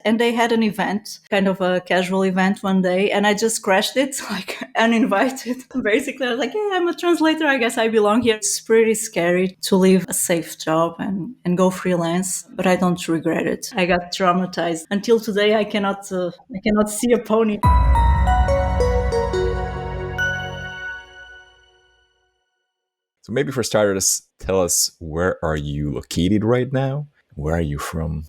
And they had an event, kind of a casual event one day, and I just crashed it, like uninvited. Basically, I was like, hey, I'm a translator. I guess I belong here. It's pretty scary to leave a safe job and go freelance, but I don't regret it. I got traumatized. Until today, I cannot see a pony. So maybe for starters, tell us, where are you located right now? Where are you from?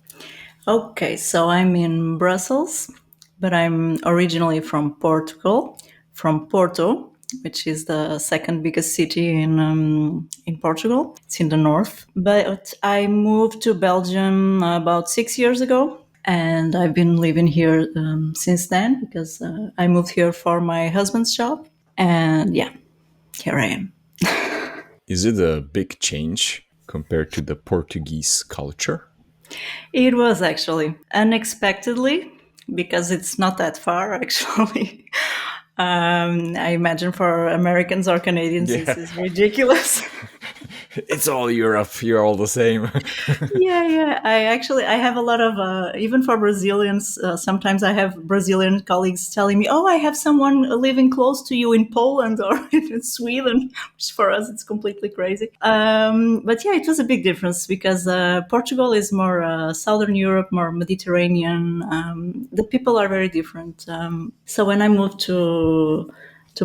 Okay, so I'm in Brussels, but I'm originally from Portugal, from Porto, which is the second biggest city in Portugal. It's in the north. But I moved to Belgium about 6 years ago, and I've been living here since then because I moved here for my husband's job. And yeah, here I am. Is it a big change compared to the Portuguese culture? It was actually unexpectedly, because it's not that far actually. I imagine for Americans or Canadians, this is ridiculous. It's all Europe. You're all the same. Yeah. I have a lot of even for Brazilians. Sometimes I have Brazilian colleagues telling me, "Oh, I have someone living close to you in Poland or in Sweden," which for us it's completely crazy. But yeah, it was a big difference because Portugal is more Southern Europe, more Mediterranean. The people are very different. So when I moved to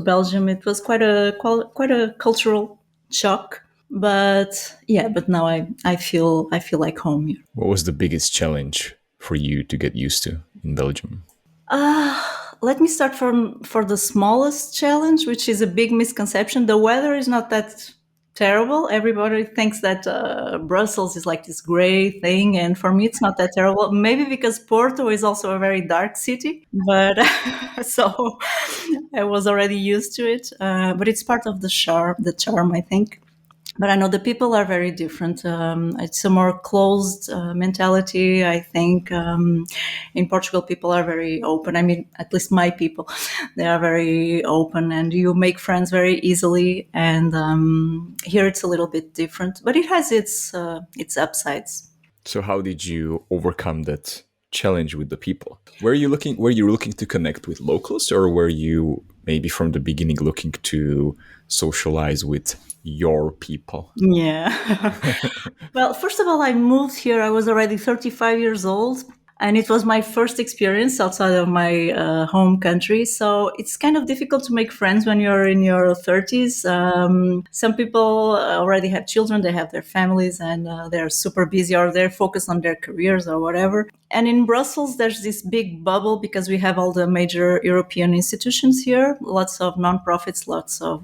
Belgium, it was quite a cultural shock. But now I feel like home here. What was the biggest challenge for you to get used to in Belgium? Let me start from for the smallest challenge, which is a big misconception. The weather is not that terrible. Everybody thinks that Brussels is like this gray thing, and for me, it's not that terrible. Maybe because Porto is also a very dark city, but so I was already used to it. But it's part of the charm, I think. But I know the people are very different. It's a more closed mentality, I think. In Portugal, people are very open. I mean, at least my people, they are very open, and you make friends very easily. And here it's a little bit different, but it has its upsides. So how did you overcome that challenge with the people? Were you looking to connect with locals, or were you maybe from the beginning looking to socialize with your people? Yeah. Well, first of all, I moved here. I was already 35 years old, and it was my first experience outside of my home country. So it's kind of difficult to make friends when you're in your 30s. Some people already have children, they have their families, and they're super busy, or they're focused on their careers or whatever. And in Brussels, there's this big bubble because we have all the major European institutions here, lots of nonprofits, lots of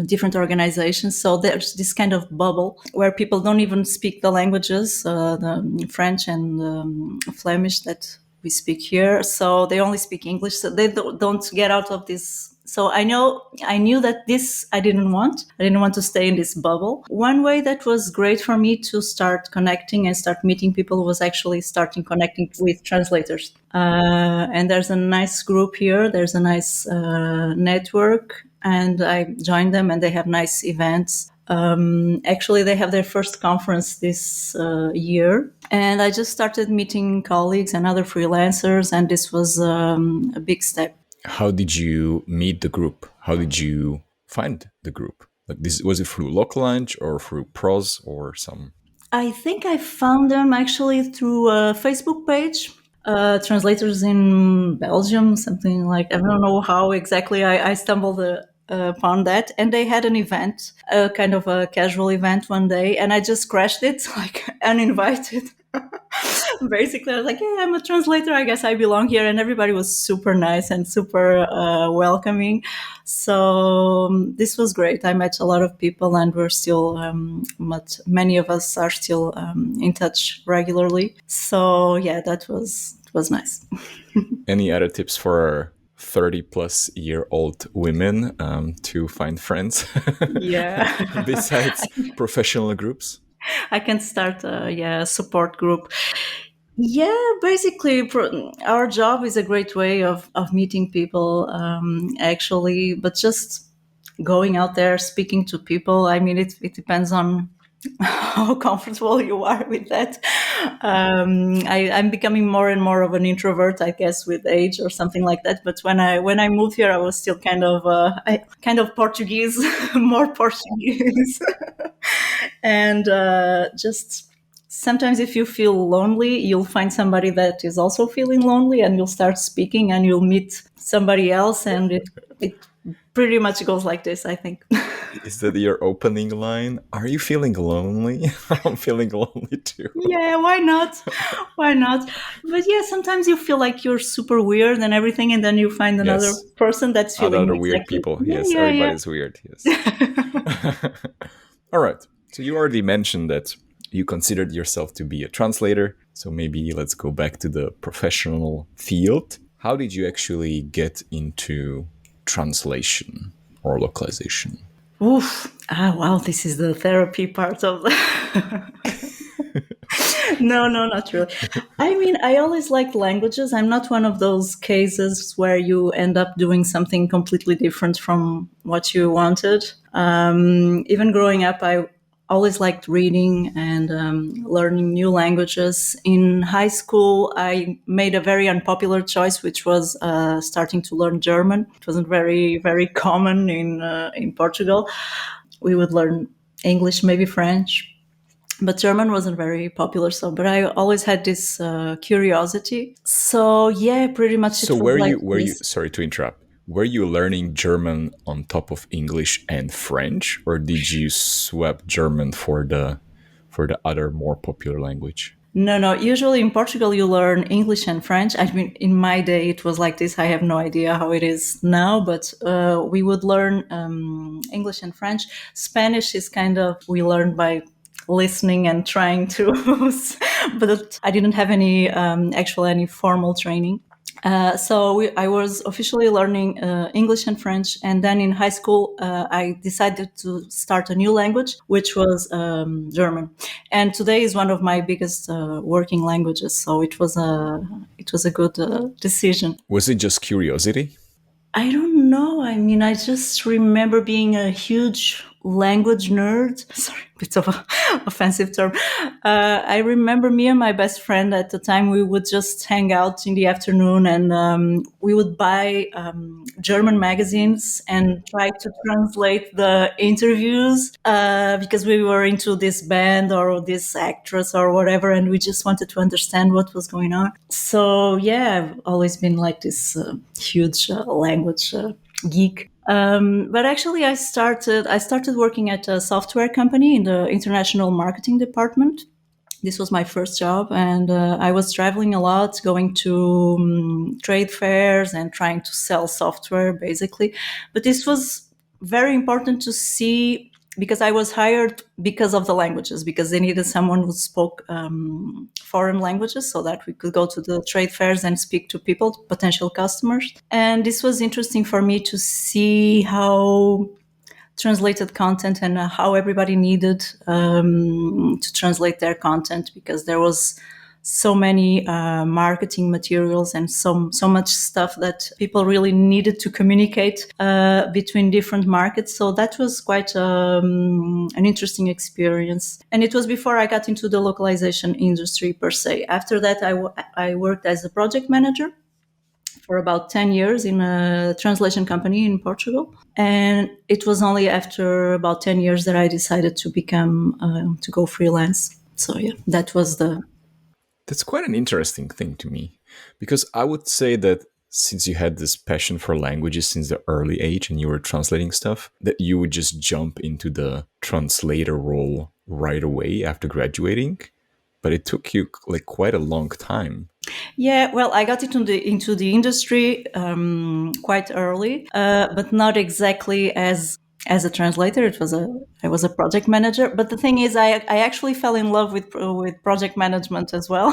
different organizations. So there's this kind of bubble where people don't even speak the languages, the French and Flemish that we speak here. So they only speak English. So they don't get out of this. So I knew that this I didn't want. I didn't want to stay in this bubble. One way that was great for me to start connecting and start meeting people was actually starting connecting with translators. And there's a nice group here. There's a nice network, and I joined them, and they have nice events. Actually, they have their first conference this year, and I just started meeting colleagues and other freelancers, and this was a big step. How did you meet the group? How did you find the group? Like this, was it through Localization or through Pros or some? I think I found them actually through a Facebook page. Translators in Belgium, something like, I don't know how exactly I stumbled upon that. And they had an event, a kind of a casual event one day, and I just crashed it, like uninvited. Basically, I was like, hey, I'm a translator. I guess I belong here. And everybody was super nice and super welcoming. So this was great. I met a lot of people, and we're still, many of us are still in touch regularly. So yeah, that was nice. Any other tips for 30 plus year old women to find friends Yeah. besides professional groups? I can start a support group. Yeah, basically, our job is a great way of meeting people, actually, but just going out there, speaking to people. I mean, it depends on how comfortable you are with that. I'm becoming more and more of an introvert, I guess, with age or something like that. But when I moved here, I was still kind of Portuguese, more Portuguese, and just sometimes if you feel lonely, you'll find somebody that is also feeling lonely, and you'll start speaking, and you'll meet somebody else, and it pretty much goes like this, I think. Is that your opening line? Are you feeling lonely? I'm feeling lonely too. Yeah, why not? Why not? But yeah, sometimes you feel like you're super weird and everything, and then you find another Yes. person that's feeling Other weird exactly. people. Yeah, Yes, yeah, everybody's weird. Yes. All right. So you already mentioned that you considered yourself to be a translator. So maybe let's go back to the professional field. How did you actually get into translation or localization? yeah. Oof. Ah, wow. This is the therapy part of the. No, no, not really. I mean, I always liked languages. I'm not one of those cases where you end up doing something completely different from what you wanted. Even growing up, I always liked reading and learning new languages. In high school, I made a very unpopular choice, which was starting to learn German. It wasn't very, very common in Portugal. We would learn English, maybe French, but German wasn't very popular. So, but I always had this curiosity. So yeah, pretty much So it was like were you this. sorry to interrupt. Were you learning German on top of English and French, or did you swap German for the other more popular language? No, no. Usually in Portugal, you learn English and French. I mean, in my day, it was like this. I have no idea how it is now, but we would learn English and French. Spanish is kind of, we learned by listening and trying to, but I didn't have any formal training. I was officially learning English and French, and then in high school, I decided to start a new language, which was German. And today is one of my biggest working languages. So it was a good decision. Was it just curiosity? I don't know. I mean, I just remember being a huge language nerd. Sorry, bit of a offensive term. I remember me and my best friend at the time, we would just hang out in the afternoon, and we would buy German magazines and try to translate the interviews because we were into this band or this actress or whatever, and we just wanted to understand what was going on. So yeah, I've always been like this huge language geek. But actually, I started working at a software company in the international marketing department. This was my first job, and I was traveling a lot, going to trade fairs and trying to sell software, basically. But this was very important to see because I was hired because of the languages, because they needed someone who spoke foreign languages so that we could go to the trade fairs and speak to people, potential customers. And this was interesting for me to see how translated content and how everybody needed to translate their content, because there was so many marketing materials and so much stuff that people really needed to communicate between different markets. So that was quite an interesting experience. And it was before I got into the localization industry per se. After that, I worked as a project manager for about 10 years in a translation company in Portugal. And it was only after about 10 years that I decided to go freelance. So yeah, that was the. That's quite an interesting thing to me, because I would say that since you had this passion for languages since the early age and you were translating stuff, that you would just jump into the translator role right away after graduating. But it took you like quite a long time. Yeah, well, I got into the industry quite early, but not exactly as a translator. I was a project manager. But the thing is, I actually fell in love with project management as well,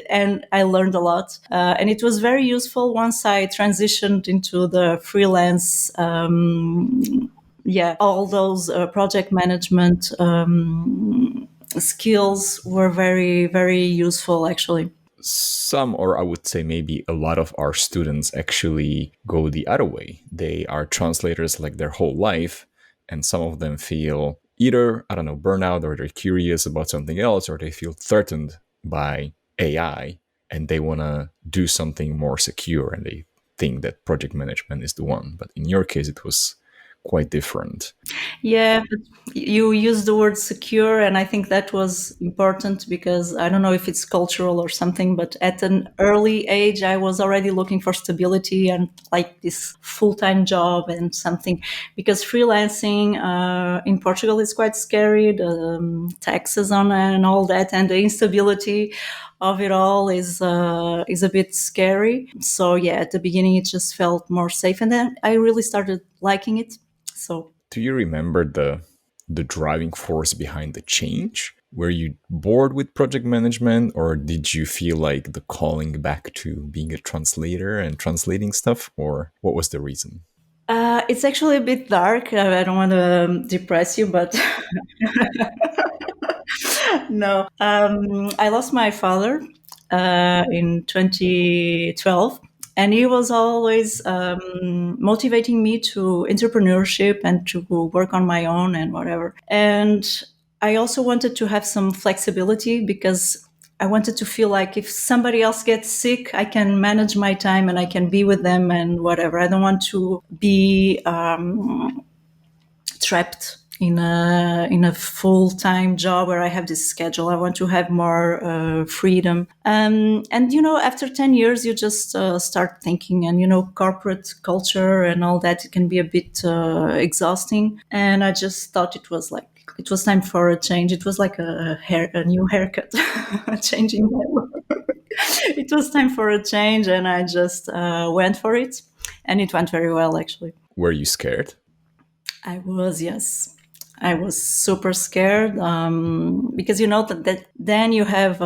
and I learned a lot. And it was very useful once I transitioned into the freelance. Yeah, all those project management skills were very, very useful, actually. Some, or I would say maybe a lot of our students actually go the other way. They are translators like their whole life, and some of them feel either, I don't know, burnout, or they're curious about something else, or they feel threatened by AI and they want to do something more secure and they think that project management is the one. But in your case, it was quite different. Yeah, but you used the word secure, and I think that was important because I don't know if it's cultural or something, but at an early age, I was already looking for stability and like this full-time job and something, because freelancing in Portugal is quite scary, the taxes on and all that, and the instability of it all is a bit scary. So yeah, at the beginning, it just felt more safe, and then I really started liking it. So Do you remember the driving force behind the change? Were you bored with project management, or did you feel like the calling back to being a translator and translating stuff, or what was the reason? it's actually a bit dark. I don't want to depress you, but no. I lost my father in 2012, and he was always motivating me to entrepreneurship and to work on my own and whatever. And I also wanted to have some flexibility because I wanted to feel like if somebody else gets sick, I can manage my time and I can be with them and whatever. I don't want to be trapped in a full-time job where I have this schedule. I want to have more freedom. And you know, after 10 years, you just start thinking, and you know, corporate culture and all that, it can be a bit exhausting. And I just thought it was time for a change. It was like a new haircut, changing my look. It was time for a change, and I just went for it, and it went very well, actually. Were you scared? I was, yes. I was super scared because you know that then you have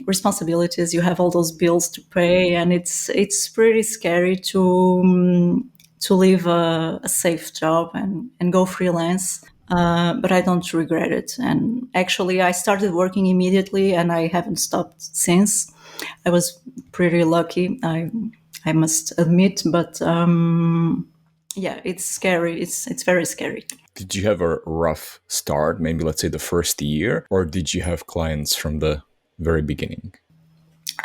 responsibilities, you have all those bills to pay, and it's pretty scary to leave a safe job and go freelance. But I don't regret it. And actually, I started working immediately, and I haven't stopped since. I was pretty lucky, I must admit, but. Yeah, it's scary. It's very scary. Did you have a rough start, maybe let's say the first year, or did you have clients from the very beginning?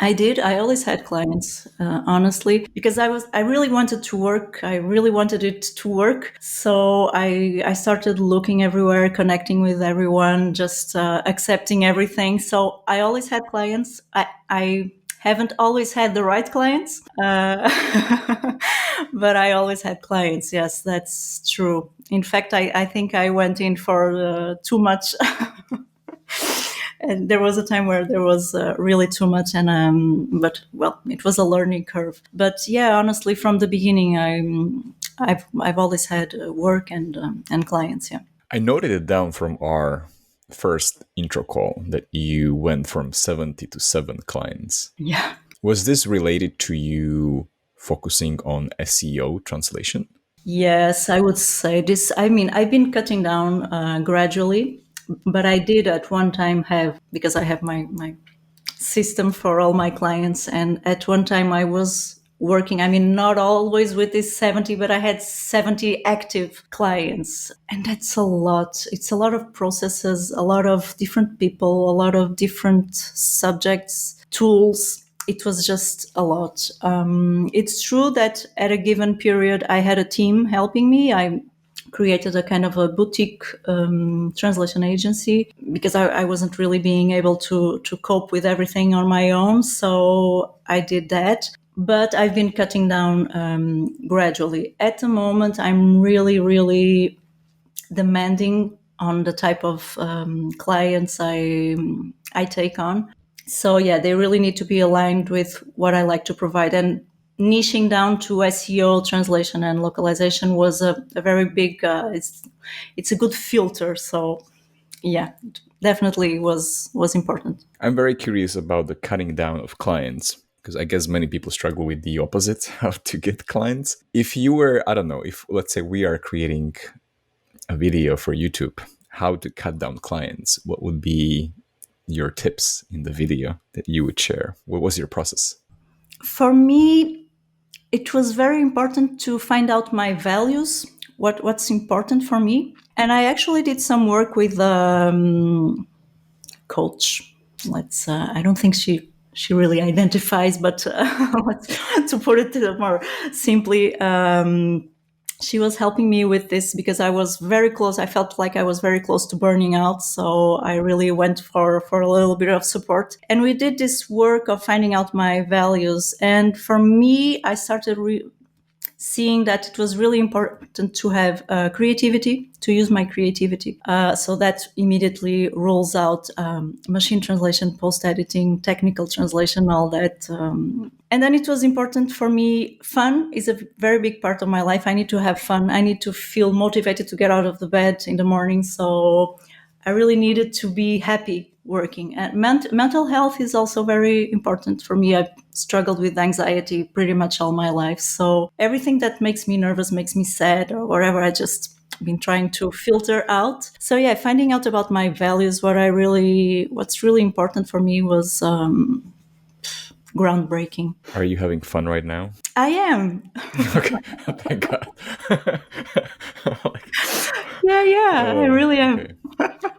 I did. I always had clients, honestly, because I really wanted to work. I really wanted it to work. So I started looking everywhere, connecting with everyone, just accepting everything. So I always had clients. I haven't always had the right clients, but I always had clients. Yes, that's true. In fact, I think I went in for too much. And there was a time where there was really too much, and but well, it was a learning curve. But yeah, honestly, from the beginning, I've always had work and clients. Yeah. I noted it down from our first intro call that you went from 70 to 7 clients. Yeah. Was this related to you focusing on SEO translation? Yes, I would say this. I mean, I've been cutting down gradually, but I did at one time have, because I have my system for all my clients. And at one time I was working, I mean, not always with this 70, but I had 70 active clients. And that's a lot. It's a lot of processes, a lot of different people, a lot of different subjects, tools. It was just a lot. It's true that at a given period, I had a team helping me. I created a kind of a boutique translation agency because I wasn't really being able to cope with everything on my own. So I did that. But I've been cutting down gradually. At the moment, I'm really, really demanding on the type of clients I take on. So yeah, they really need to be aligned with what I like to provide. And niching down to SEO, translation, and localization was a very big. It's a good filter. So yeah, it definitely was important. I'm very curious about the cutting down of clients because I guess many people struggle with the opposite, how to get clients. If you were, I don't know, if let's say we are creating a video for YouTube, how to cut down clients, what would be your tips in the video that you would share? What was your process? For me, it was very important to find out my values, what's important for me. And I actually did some work with coach. I don't think she really identifies, but to put it more simply, she was helping me with this because I was very close. I felt like I was very close to burning out. So I really went for a little bit of support. And we did this work of finding out my values. And for me, I started seeing that it was really important to have creativity, to use my creativity. So that immediately rolls out machine translation, post editing, technical translation, all that. And then it was important for me. Fun is a very big part of my life. I need to have fun. I need to feel motivated to get out of the bed in the morning. So I really needed to be happy working. And mental health is also very important for me. I've struggled with anxiety pretty much all my life. So everything that makes me nervous, makes me sad or whatever, I just been trying to filter out. So yeah, finding out about my values, what's really important for me was groundbreaking. Are you having fun right now? I am. Okay, thank God. Yeah, I really am. Okay.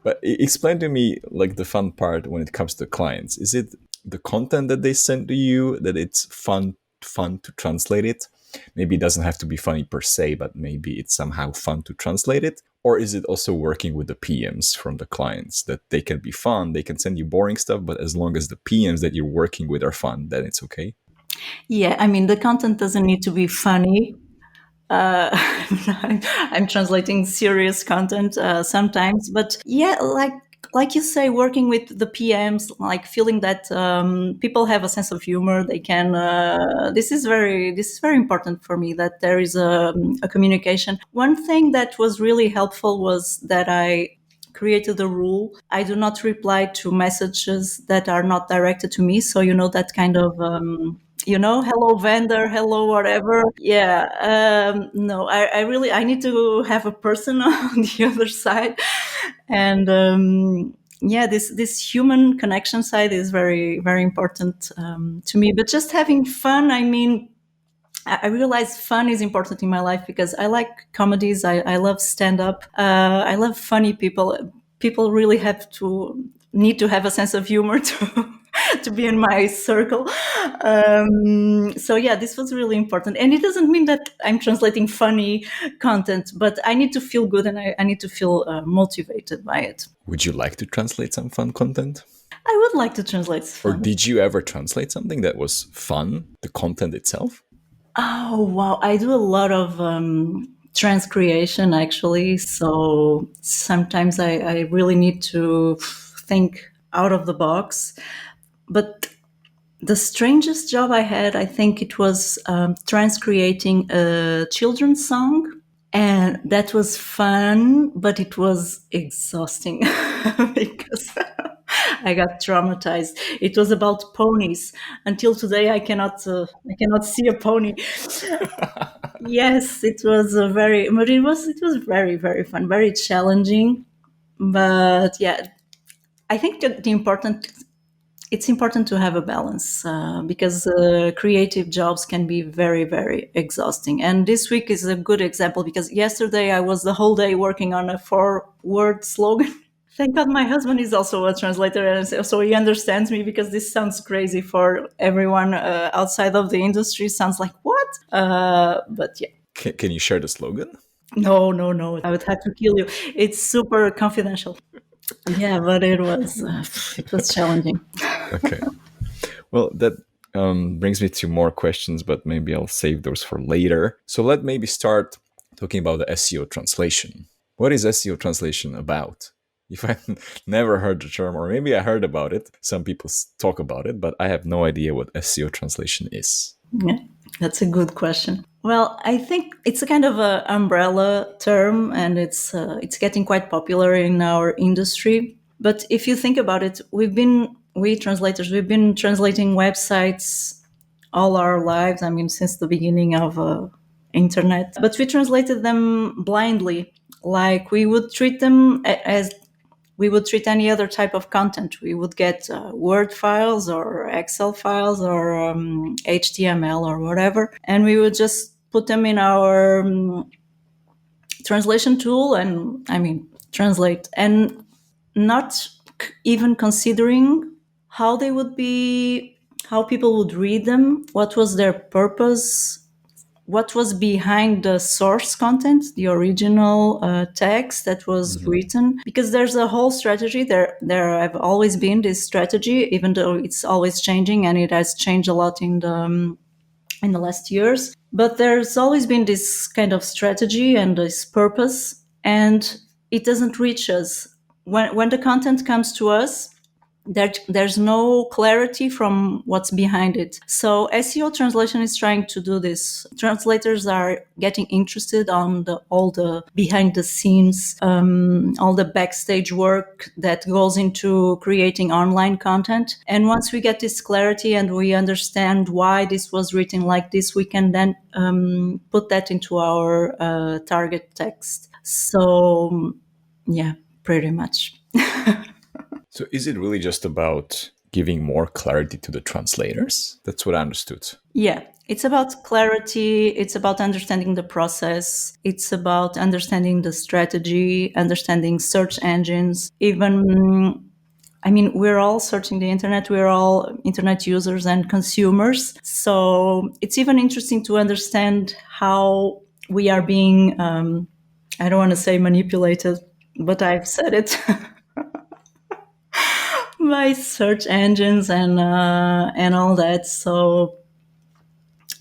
But explain to me, like, the fun part when it comes to clients. Is it the content that they send to you that it's fun to translate it? Maybe it doesn't have to be funny per se, but maybe it's somehow fun to translate it. Or is it also working with the PMs from the clients that they can be fun, they can send you boring stuff, but as long as the PMs that you're working with are fun, then it's okay? Yeah, I mean, the content doesn't need to be funny. Uh, I'm translating serious content sometimes, but yeah, like you say, working with the PMs, like feeling that people have a sense of humor. They can. This is very important for me. That there is a communication. One thing that was really helpful was that I created a rule. I do not reply to messages that are not directed to me. So that kind of. Hello vendor, hello whatever. Yeah, no, I need to have a person on the other side, and yeah, this human connection side is very very important to me. But just having fun, I mean, I realize fun is important in my life because I like comedies. I love stand up. I love funny people. People really have to need to have a sense of humor to to be in my circle. So yeah, this was really important, and it doesn't mean that I'm translating funny content, but I need to feel good and I need to feel motivated by it. Would you like to translate some fun content? I would like to translate Or fun. did you ever translate something that was fun, the content itself? Oh wow, I do a lot of transcreation actually. So sometimes I really need to think out of the box. But the strangest job I had, I think it was transcreating a children's song. And that was fun, but it was exhausting because I got traumatized. It was about ponies. Until today, I cannot see a pony. Yes, it was but it was very very fun, very challenging. But yeah, I think that it's important to have a balance because creative jobs can be very very exhausting. And this week is a good example because yesterday I was the whole day working on a 4-word slogan. Thank God my husband is also a translator, and so he understands me because this sounds crazy for everyone outside of the industry. Sounds like what? But yeah. Can you share the slogan? No, no, no. I would have to kill you. It's super confidential. Yeah, but it was challenging. Okay. Well, that brings me to more questions, but maybe I'll save those for later. So let maybe start talking about the SEO translation. What is SEO translation about? If I never heard the term, or maybe I heard about it, some people talk about it, but I have no idea what SEO translation is. Yeah, that's a good question. Well, I think it's a kind of a umbrella term, and it's getting quite popular in our industry. But if you think about it, we translators, we've been translating websites all our lives. I mean, since the beginning of internet. But we translated them blindly, like we would treat them as we would treat any other type of content. We would get Word files or Excel files or HTML or whatever, and we would just put them in our translation tool, and translate, and not even considering how they would be, how people would read them, what was their purpose, what was behind the source content, the original text that was written, because there's a whole strategy there. There have always been this strategy, even though it's always changing, and it has changed a lot in the last years. But there's always been this kind of strategy and this purpose, and it doesn't reach us. When the content comes to us, there's no clarity from what's behind it. So SEO translation is trying to do this. Translators are getting interested on all the behind the scenes, all the backstage work that goes into creating online content. And once we get this clarity and we understand why this was written like this, we can then put that into our target text. So yeah, pretty much. So is it really just about giving more clarity to the translators? That's what I understood. Yeah, it's about clarity. It's about understanding the process. It's about understanding the strategy, understanding search engines. Even, we're all searching the internet. We're all internet users and consumers. So it's even interesting to understand how we are being, I don't want to say manipulated, but I've said it. By search engines and all that. So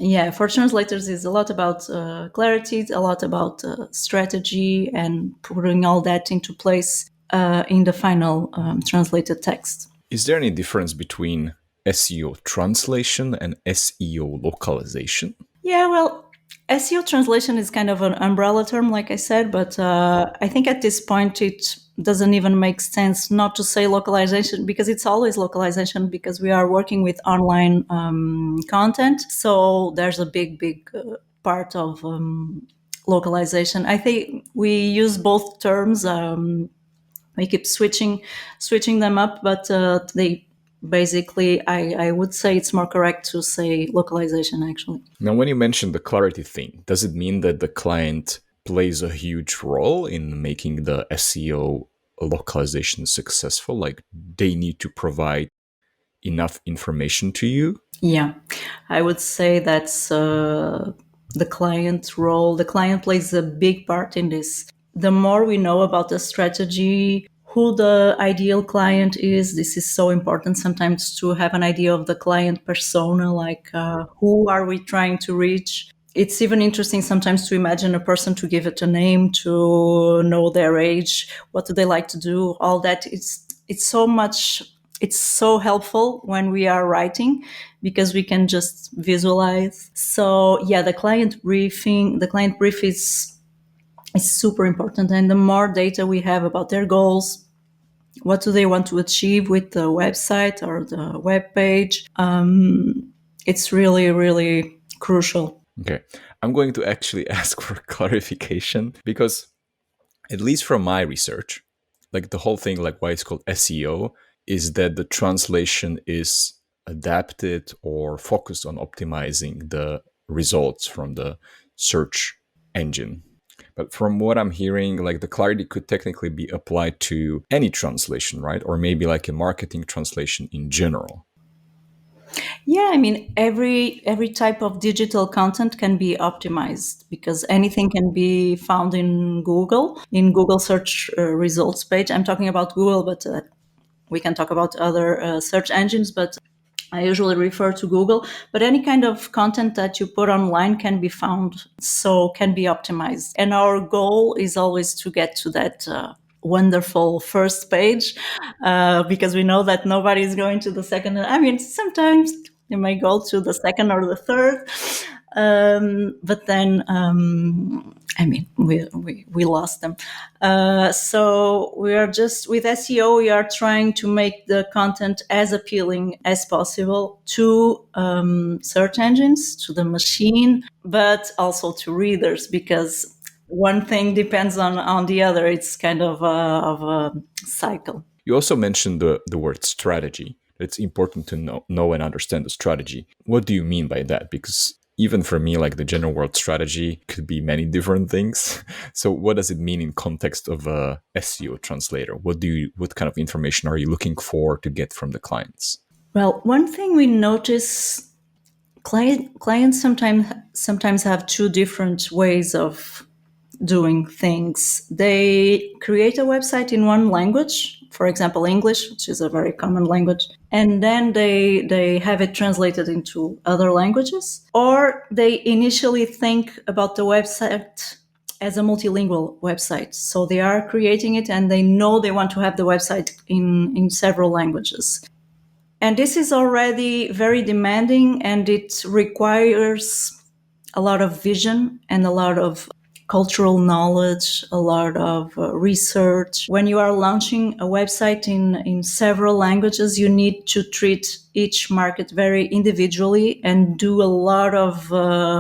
yeah, for translators, it's a lot about clarity, a lot about strategy, and putting all that into place in the final translated text. Is there any difference between SEO translation and SEO localization? Yeah, well, SEO translation is kind of an umbrella term, like I said, but I think at this point it doesn't even make sense not to say localization, because it's always localization, because we are working with online content. So there's a big part of localization. I think we use both terms. We keep switching them up, but they basically, I would say it's more correct to say localization, actually. Now, when you mentioned the clarity thing, does it mean that the client plays a huge role in making the SEO localization successful? Like they need to provide enough information to you? Yeah, I would say that's the client's role. The client plays a big part in this. The more we know about the strategy, who the ideal client is, this is so important sometimes to have an idea of the client persona, like who are we trying to reach. It's even interesting sometimes to imagine a person, to give it a name, to know their age, what do they like to do, all that. It's so much, it's so helpful when we are writing, because we can just visualize. So yeah, the client brief is super important. And the more data we have about their goals, what do they want to achieve with the website or the web page, it's really, really crucial. Okay. I'm going to actually ask for clarification because, at least from my research, like the whole thing, like why it's called SEO, is that the translation is adapted or focused on optimizing the results from the search engine. But from what I'm hearing, like the clarity could technically be applied to any translation, right? Or maybe like a marketing translation in general. Yeah, every type of digital content can be optimized, because anything can be found in Google search results page. I'm talking about Google, but we can talk about other search engines, but I usually refer to Google. But any kind of content that you put online can be found, so can be optimized. And our goal is always to get to that wonderful first page, because we know that nobody is going to the second. Sometimes you may go to the second or the third, but then we lost them. So we are just, with SEO, we are trying to make the content as appealing as possible to search engines, to the machine, but also to readers, because one thing depends on the other. It's kind of a cycle. You also mentioned the word strategy. It's important to know and understand the strategy. What do you mean by that? Because even for me, like the general word strategy could be many different things. So what does it mean in context of a SEO translator? What kind of information are you looking for to get from the clients? Well, one thing we notice, clients sometimes have two different ways of doing things. They create a website in one language, for example, English, which is a very common language, and then they have it translated into other languages. Or they initially think about the website as a multilingual website. So they are creating it and they know they want to have the website in several languages. And this is already very demanding, and it requires a lot of vision and a lot of cultural knowledge, a lot of research. When you are launching a website in several languages, you need to treat each market very individually and do a lot of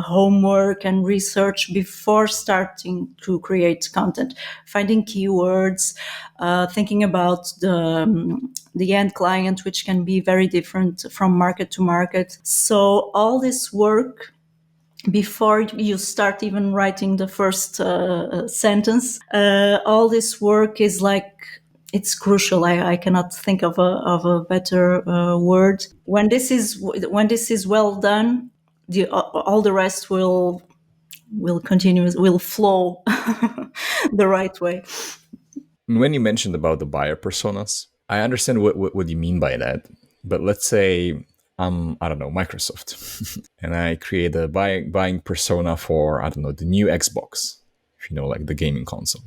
homework and research before starting to create content, finding keywords, thinking about the end client, which can be very different from market to market. So all this work before you start even writing the first sentence, all this work is like, it's crucial. I cannot think of a better word. When this is well done, all the rest will continue, will flow the right way. When you mentioned about the buyer personas, I understand what you mean by that. But let's say I don't know, Microsoft, and I create a buying persona for, I don't know, the new Xbox, if you know, like the gaming console.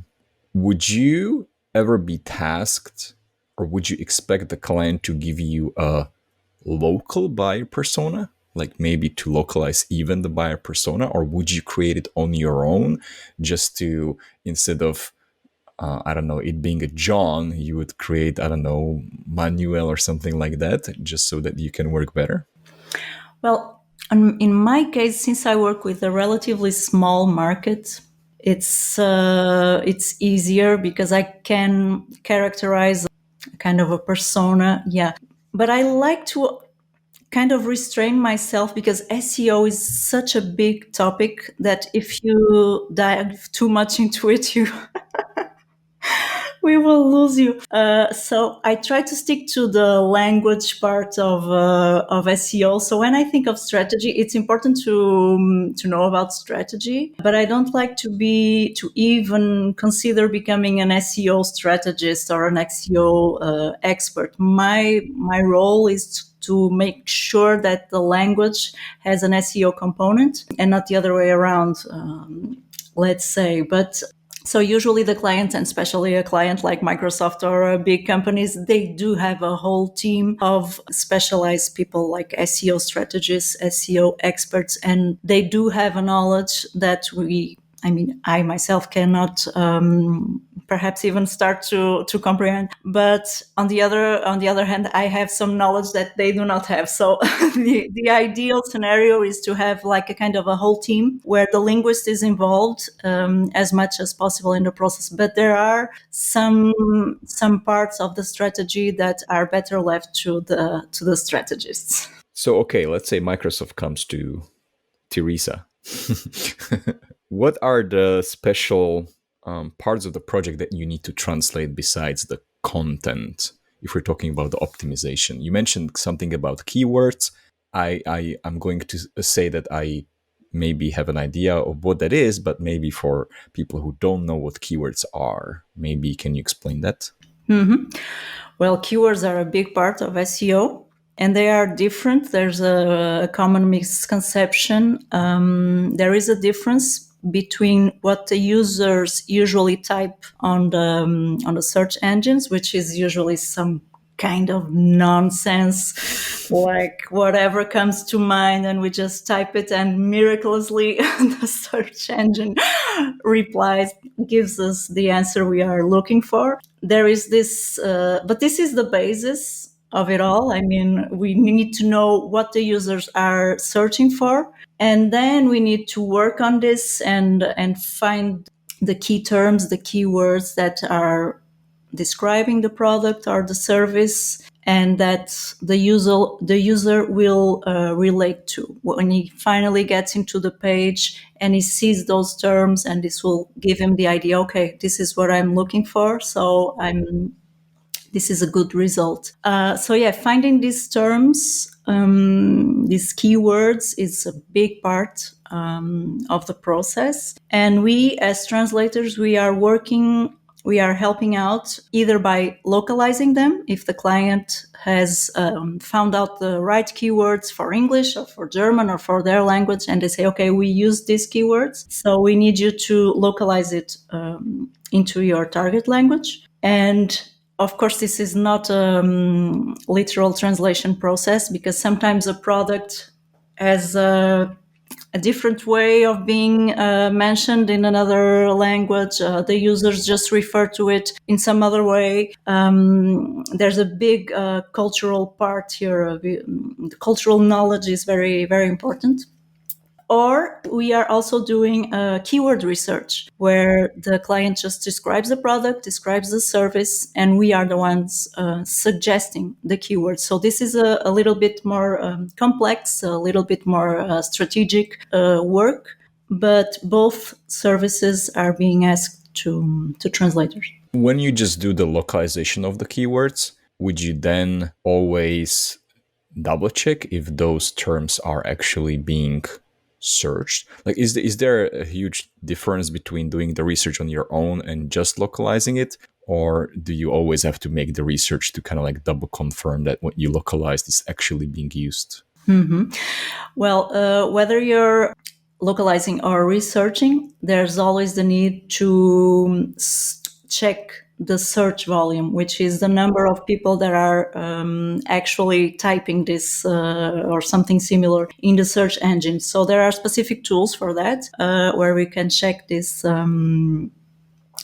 Would you ever be tasked, or would you expect the client to give you a local buyer persona, like maybe to localize even the buyer persona, or would you create it on your own, just to, instead of I don't know, it being a John, you would create, I don't know, Manuel or something like that, just so that you can work better? Well, in my case, since I work with a relatively small market, it's easier because I can characterize a kind of a persona. Yeah, but I like to kind of restrain myself because SEO is such a big topic that if you dive too much into it, you we will lose you. So I try to stick to the language part of SEO. So when I think of strategy, it's important to know about strategy, but I don't like to even consider becoming an SEO strategist or an SEO expert. My role is to make sure that the language has an SEO component and not the other way around. Let's say, but so usually the clients, and especially a client like Microsoft or big companies, they do have a whole team of specialized people like SEO strategists, SEO experts, and they do have a knowledge that I myself cannot perhaps even start to comprehend. But on the other hand, I have some knowledge that they do not have. So the ideal scenario is to have like a kind of a whole team where the linguist is involved as much as possible in the process. But there are some parts of the strategy that are better left to the strategists. So, okay, let's say Microsoft comes to Teresa. What are the special parts of the project that you need to translate besides the content? If we're talking about the optimization, you mentioned something about keywords. I'm going to say that I maybe have an idea of what that is, but maybe for people who don't know what keywords are, maybe can you explain that? Well, keywords are a big part of SEO, and they are different. There's a common misconception. There is a difference between what the users usually type on the search engines, which is usually some kind of nonsense, like whatever comes to mind, and we just type it, and miraculously the search engine replies, gives us the answer we are looking for. There is this, but this is the basis of it all. I mean, we need to know what the users are searching for, and then we need to work on this and find the key terms, the keywords that are describing the product or the service, and that the user will relate to when he finally gets into the page and he sees those terms, and this will give him the idea, okay, this is what I'm looking for, so this is a good result. So yeah, finding these terms, these keywords, is a big part of the process. And we, as translators, we are helping out either by localizing them if the client has found out the right keywords for English or for German or for their language, and they say, okay, we use these keywords, so we need you to localize it into your target language. And of course, this is not a literal translation process, because sometimes a product has a different way of being mentioned in another language. The users just refer to it in some other way. There's a big cultural part here. The cultural knowledge is very, very important. Or we are also doing keyword research, where the client just describes the product, describes the service, and we are the ones suggesting the keywords. So this is a little bit more complex, a little bit more strategic work, but both services are being asked to translators. When you just do the localization of the keywords, would you then always double check if those terms are actually being searched? Like, is there a huge difference between doing the research on your own and just localizing it? Or do you always have to make the research to kind of like double confirm that what you localized is actually being used? Well, whether you're localizing or researching, there's always the need to check the search volume, which is the number of people that are actually typing this or something similar in the search engine. So there are specific tools for that where we can check this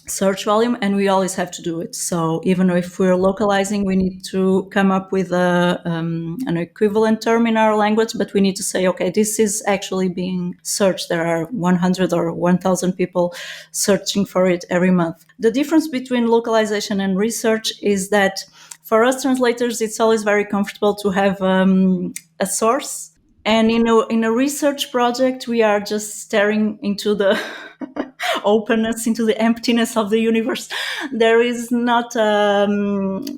search volume, and we always have to do it. So even if we're localizing, we need to come up with an equivalent term in our language, but we need to say, okay, this is actually being searched. There are 100 or 1,000 people searching for it every month. The difference between localization and research is that for us translators, it's always very comfortable to have a source. And in a research project, we are just staring into the openness, into the emptiness of the universe. There is not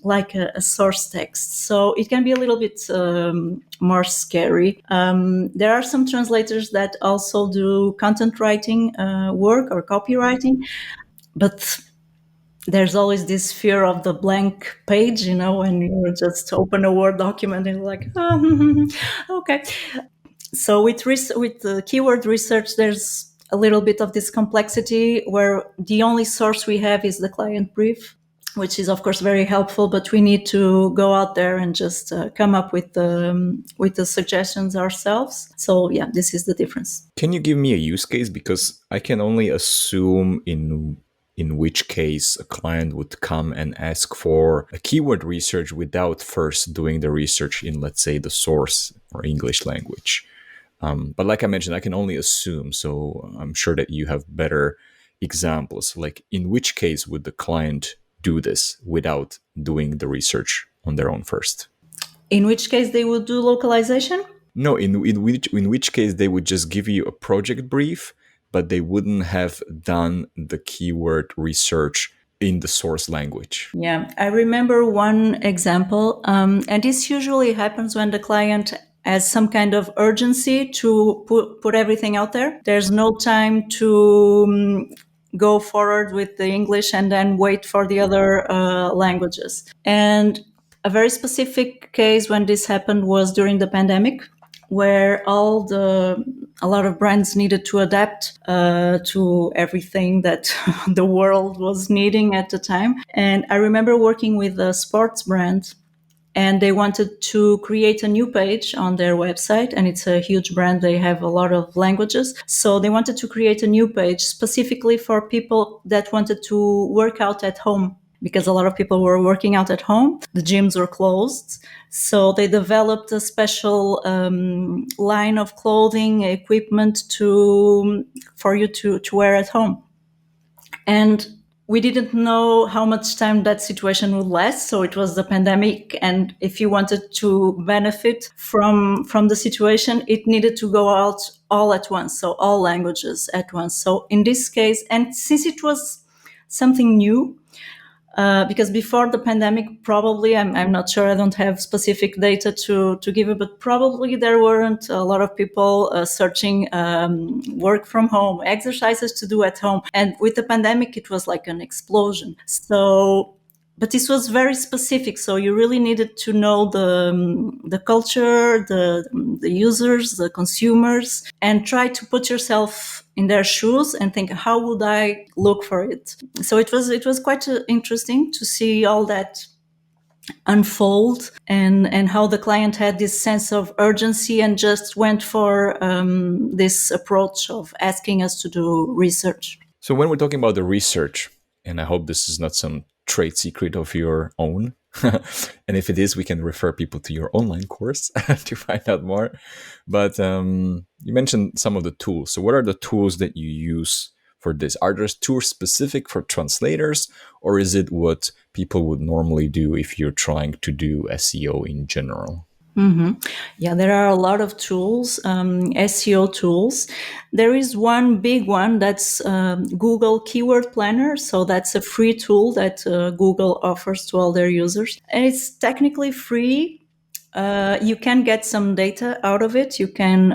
like a source text. So it can be a little bit more scary. There are some translators that also do content writing work or copywriting, but there's always this fear of the blank page, when you just open a Word document and you're like, oh, okay. So with the keyword research, there's a little bit of this complexity where the only source we have is the client brief, which is of course very helpful, but we need to go out there and just come up with the suggestions ourselves. So yeah, this is the difference. Can you give me a use case? Because I can only assume in which case a client would come and ask for a keyword research without first doing the research in, let's say, the source or English language. But like I mentioned, I can only assume, so I'm sure that you have better examples. Like, in which case would the client do this without doing the research on their own first? In which case they would do localization? No, in which case they would just give you a project brief, but they wouldn't have done the keyword research in the source language. Yeah, I remember one example, and this usually happens when the client has some kind of urgency to put everything out there. There's no time to go forward with the English and then wait for the other languages. And a very specific case when this happened was during the pandemic, where a lot of brands needed to adapt to everything that the world was needing at the time. And I remember working with a sports brand, and they wanted to create a new page on their website, and it's a huge brand. They have a lot of languages. So they wanted to create a new page specifically for people that wanted to work out at home, because a lot of people were working out at home. The gyms were closed. So they developed a special line of clothing, equipment for you to wear at home. And we didn't know how much time that situation would last. So it was the pandemic. And if you wanted to benefit from the situation, it needed to go out all at once. So all languages at once. So in this case, and since it was something new, because before the pandemic, probably, I'm not sure, I don't have specific data to give you, but probably there weren't a lot of people searching work from home, exercises to do at home. And with the pandemic, it was like an explosion. So, but this was very specific. So you really needed to know the culture, the users, the consumers, and try to put yourself in their shoes and think, how would I look for it? So it was quite interesting to see all that unfold, and how the client had this sense of urgency and just went for this approach of asking us to do research. So when we're talking about the research, and I hope this is not some trade secret of your own, and if it is, we can refer people to your online course to find out more. But you mentioned some of the tools. So what are the tools that you use for this? Are there tools specific for translators, or is it what people would normally do if you're trying to do SEO in general? Yeah, there are a lot of tools, SEO tools. There is one big one that's Google Keyword Planner. So that's a free tool that Google offers to all their users. And it's technically free. You can get some data out of it. You can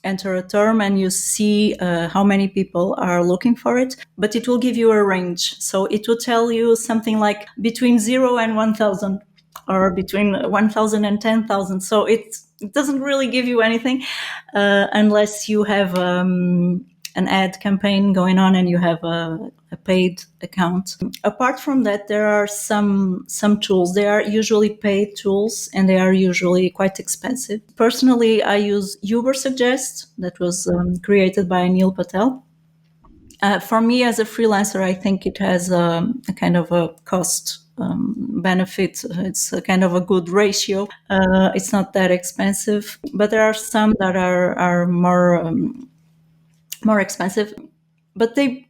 enter a term and you see how many people are looking for it, but it will give you a range. So it will tell you something like between 0 and 1,000, or between 1,000 and 10,000. So it doesn't really give you anything unless you have an ad campaign going on and you have a paid account. Apart from that, there are some tools. They are usually paid tools and they are usually quite expensive. Personally, I use Ubersuggest, that was created by Neil Patel. For me as a freelancer, I think it has a kind of a cost benefit. It's a kind of a good ratio. It's not that expensive, but there are some that are more expensive. But they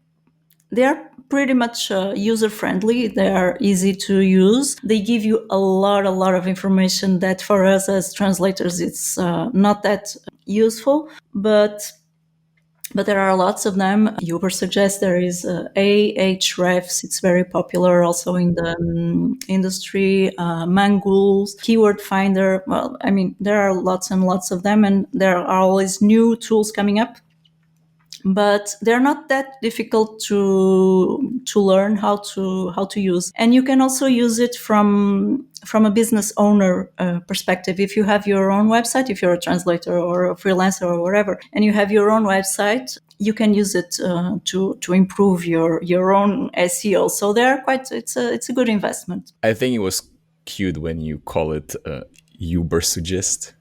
are pretty much user friendly. They are easy to use. They give you a lot of information that for us as translators, it's not that useful, but there are lots of them. Ubersuggest, there is Ahrefs. It's very popular also in the industry. Mangools, Keyword Finder. Well, I mean, there are lots and lots of them, and there are always new tools coming up. But they're not that difficult to learn how to use, and you can also use it from a business owner perspective. If you have your own website, if you're a translator or a freelancer or whatever, and you have your own website, you can use it to improve your own SEO. So they're quite. It's a good investment. I think it was cute when you call it Ubersuggest.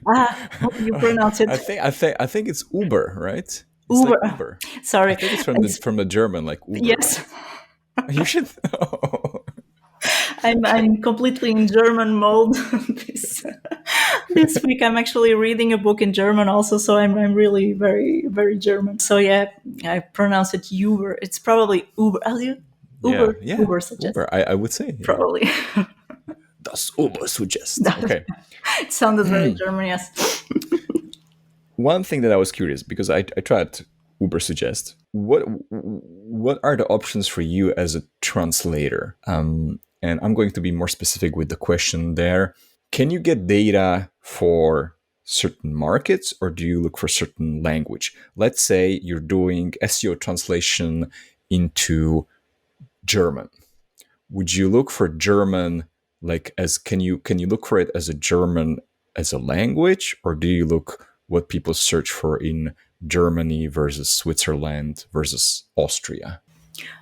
How do you pronounce it? I think it's Uber, right? It's Uber. like Uber. Sorry, I think it's from the German, like Uber. Yes. You should know. I'm completely in German mode this week. I'm actually reading a book in German also, so I'm really very, very German. So yeah, I pronounce it Uber. It's probably Uber. Uber, Yeah. Ubersuggest. Uber, I would say. Yeah. Probably. Das Ubersuggest. Okay. It sounded very German, yes. One thing that I was curious, because I tried Ubersuggest. What are the options for you as a translator? And I'm going to be more specific with the question there. Can you get data for certain markets, or do you look for certain language? Let's say you're doing SEO translation into German. Would you look for German can you look for it as a German as a language, or do you look what people search for in Germany versus Switzerland versus Austria?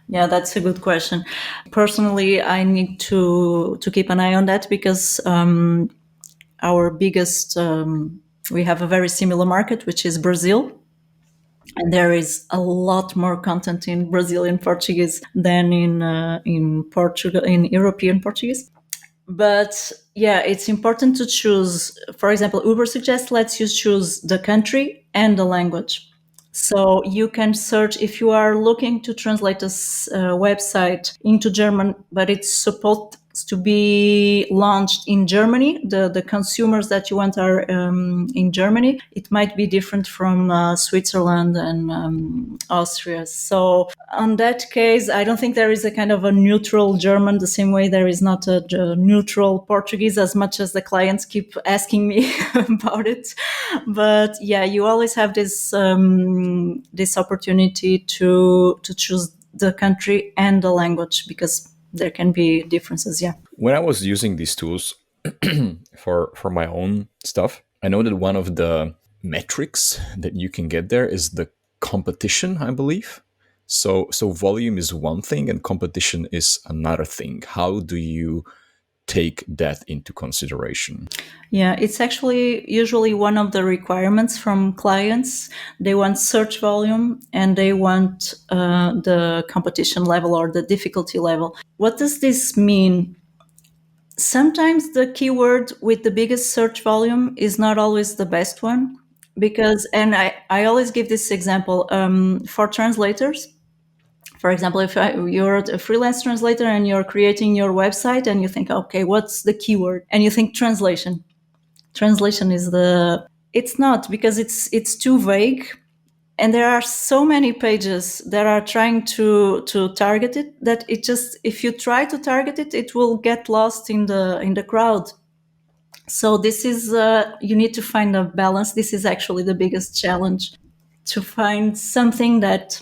Yeah, that's a good question. Personally, I need to keep an eye on that because our biggest, we have a very similar market, which is Brazil. And there is a lot more content in Brazilian Portuguese than in Portugal, in European Portuguese. But yeah, it's important to choose. For example, Ubersuggest lets you choose the country and the language. So you can search if you are looking to translate a website into German, but it's supposed to be launched in Germany. The consumers that you want are in Germany. It might be different from Switzerland and Austria. So on that case, I don't think there is a kind of a neutral German, the same way there is not a neutral Portuguese, as much as the clients keep asking me about it. But yeah, you always have this opportunity to choose the country and the language, because there can be differences. Yeah. When I was using these tools for my own stuff, I know that one of the metrics that you can get there is the competition, I believe. So volume is one thing and competition is another thing. How do you take that into consideration? Yeah, it's actually usually one of the requirements from clients. They want search volume and they want the competition level or the difficulty level. What does this mean? Sometimes the keyword with the biggest search volume is not always the best one, because, and I always give this example for translators. For example, if you're a freelance translator and you're creating your website and you think, okay, what's the keyword? And you think translation. Translation is it's not, because it's too vague, and there are so many pages that are trying to target it, that it just, if you try to target it, it will get lost in the crowd. So this is you need to find a balance. This is actually the biggest challenge, to find something that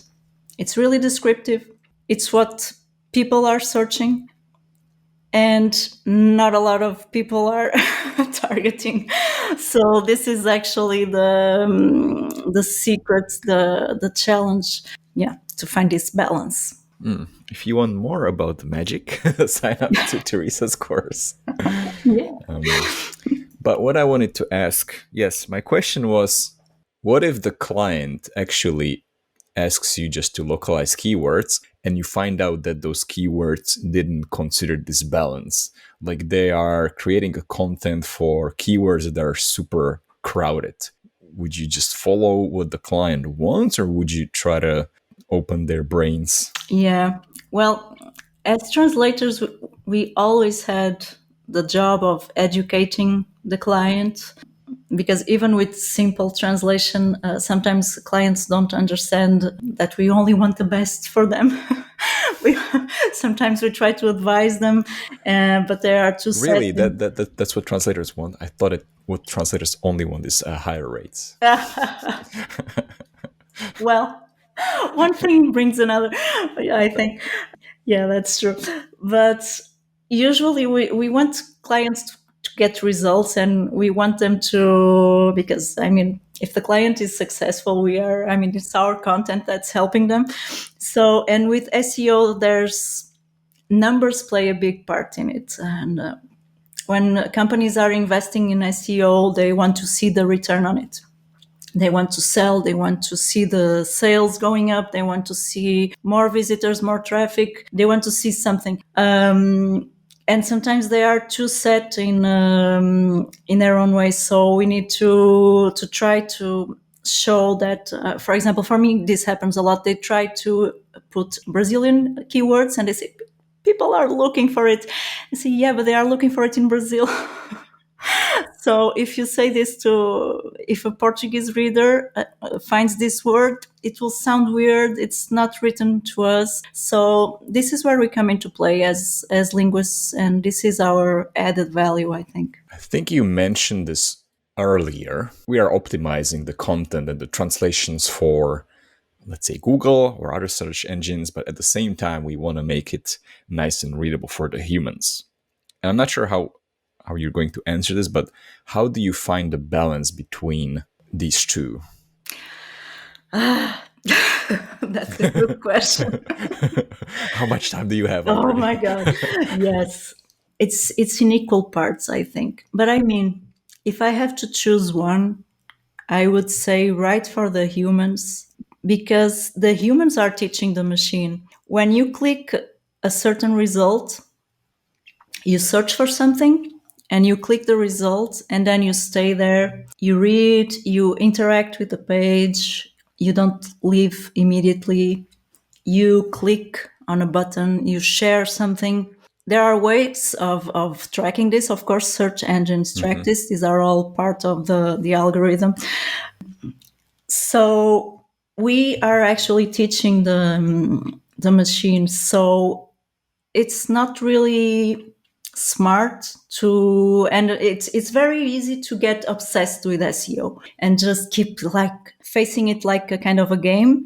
it's really descriptive, it's what people are searching, and not a lot of people are targeting. So this is actually the secret, the challenge. Yeah, to find this balance. If you want more about the magic, sign up to Teresa's course. Yeah. But what I wanted to ask, yes, my question was, what if the client actually asks you just to localize keywords and you find out that those keywords didn't consider this balance? Like they are creating a content for keywords that are super crowded. Would you just follow what the client wants, or would you try to open their brains? Yeah. Well, as translators, we always had the job of educating the client, because even with simple translation, sometimes clients don't understand that we only want the best for them. we, Sometimes we try to advise them, but there are two Really, settings. that's what translators want. I thought what translators only want is higher rates. Well, one thing brings another, I think. Yeah, that's true. But usually we want clients to get results, and we want them to, because I mean, if the client is successful, I mean, it's our content that's helping them. So, and with SEO, there's numbers play a big part in it. And when companies are investing in SEO, they want to see the return on it. They want to sell, they want to see the sales going up, they want to see more visitors, more traffic, they want to see something. And sometimes they are too set in their own way. So we need to try to show that, for example, for me, this happens a lot. They try to put Brazilian keywords and they say, people are looking for it. I say, yeah, but they are looking for it in Brazil. So if you say this if a Portuguese reader finds this word, it will sound weird. It's not written to us. So this is where we come into play as linguists, and this is our added value, I think. I think you mentioned this earlier. We are optimizing the content and the translations for, let's say, Google or other search engines, but at the same time, we want to make it nice and readable for the humans. And I'm not sure how you're going to answer this, but how do you find the balance between these two? That's a good question. How much time do you have Oh already? my God. Yes. It's in equal parts, I think. But I mean, if I have to choose one, I would say write for the humans, because the humans are teaching the machine. When you click a certain result, you search for something and you click the results, and then you stay there, you read, you interact with the page, You don't leave immediately. You click on a button, you share something. There are ways of tracking this. Of course, search engines track Hmm. this. These are all part of the algorithm. So we are actually teaching the machine. So it's not really smart to, and it's very easy to get obsessed with SEO and just keep like facing it like a kind of a game,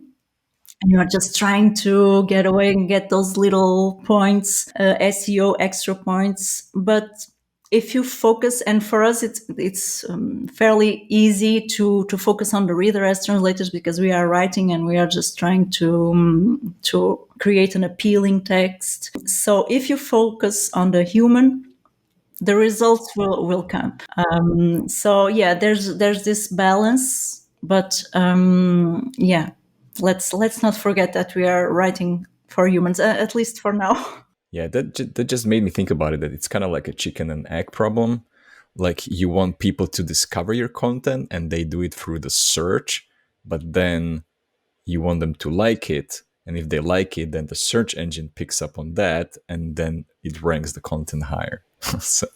and you're just trying to get away and get those little points, SEO extra points. But if you focus, and for us, it's fairly easy to focus on the reader as translators, because we are writing and we are just trying to create an appealing text. So if you focus on the human, the results will come. So yeah, there's this balance, but yeah, let's not forget that we are writing for humans, at least for now. Yeah, that just made me think about it. That it's kind of like a chicken and egg problem. Like you want people to discover your content, and they do it through the search, but then you want them to like it, and if they like it, then the search engine picks up on that, and then it ranks the content higher. So,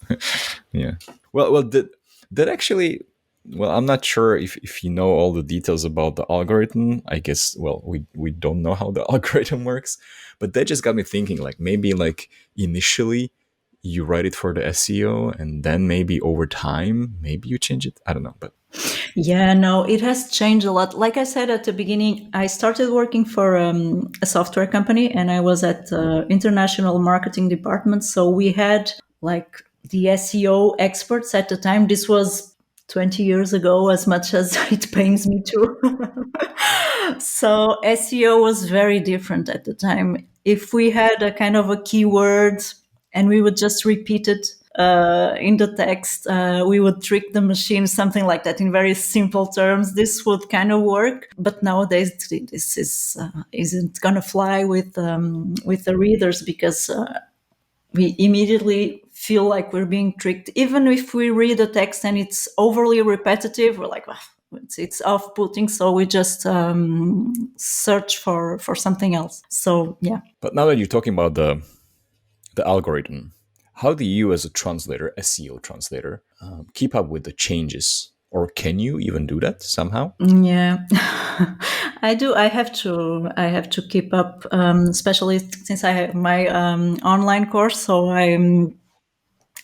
yeah. Well, that actually. Well, I'm not sure if you know all the details about the algorithm. I guess, well, we don't know how the algorithm works, but that just got me thinking. Like maybe like initially you write it for the SEO, and then maybe over time maybe you change it. I don't know, but Yeah, no, it has changed a lot. Like I said at the beginning, I started working for a software company, and I was at international marketing department. So we had like the SEO experts at the time. This was 20 years ago, as much as it pains me to. So SEO was very different at the time. If we had a kind of a keyword and we would just repeat it in the text, we would trick the machine, something like that, in very simple terms. This would kind of work, but nowadays this isn't gonna fly with the readers, because we immediately feel like we're being tricked. Even if we read a text and it's overly repetitive, we're like, "Ah, it's off-putting," so we just search for something else. So yeah. but now that you're talking about the algorithm, how do you as a translator, SEO translator, keep up with the changes, or can you even do that somehow? Yeah, I do. I have to. I have to keep up, especially since I have my online course. So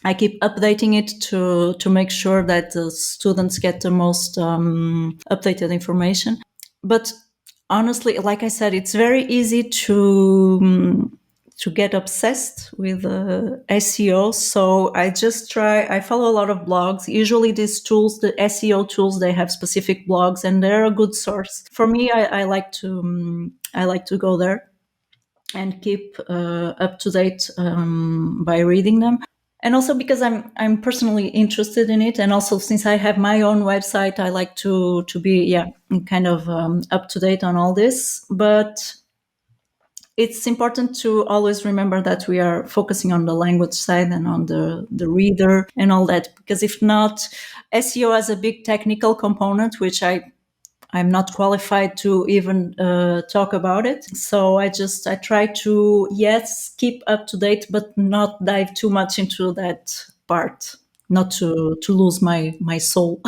I keep updating it to make sure that the students get the most updated information. But honestly, like I said, it's very easy to get obsessed with SEO. So I just try. I follow a lot of blogs. Usually, these tools, the SEO tools, they have specific blogs, and they're a good source for me. I like to I like to go there and keep up to date by reading them. And also because I'm personally interested in it, and also since I have my own website, I like to be kind of up to date on all this. But it's important to always remember that we are focusing on the language side and on the reader and all that, because if not, SEO has a big technical component, which I'm not qualified to even talk about it. So I try to, yes, keep up to date, but not dive too much into that part, not to lose my soul.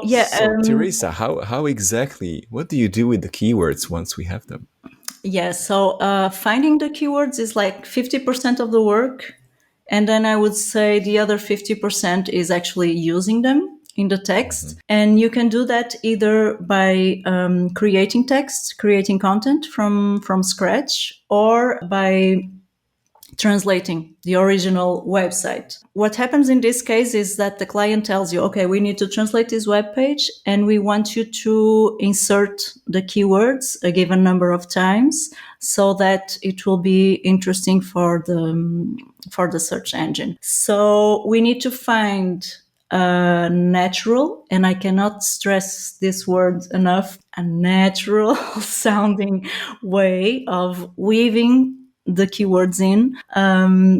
Yeah. So, Teresa, how exactly? What do you do with the keywords once we have them? Yeah. So finding the keywords is like 50% of the work. And then I would say the other 50% is actually using them in the Hmm. text. And you can do that either by creating text, creating content from scratch, or by translating the original website. What happens in this case is that the client tells you, okay, we need to translate this web page, and we want you to insert the keywords a given number of times so that it will be interesting for the search engine. So we need to find a natural, and I cannot stress this word enough, a natural sounding way of weaving the keywords in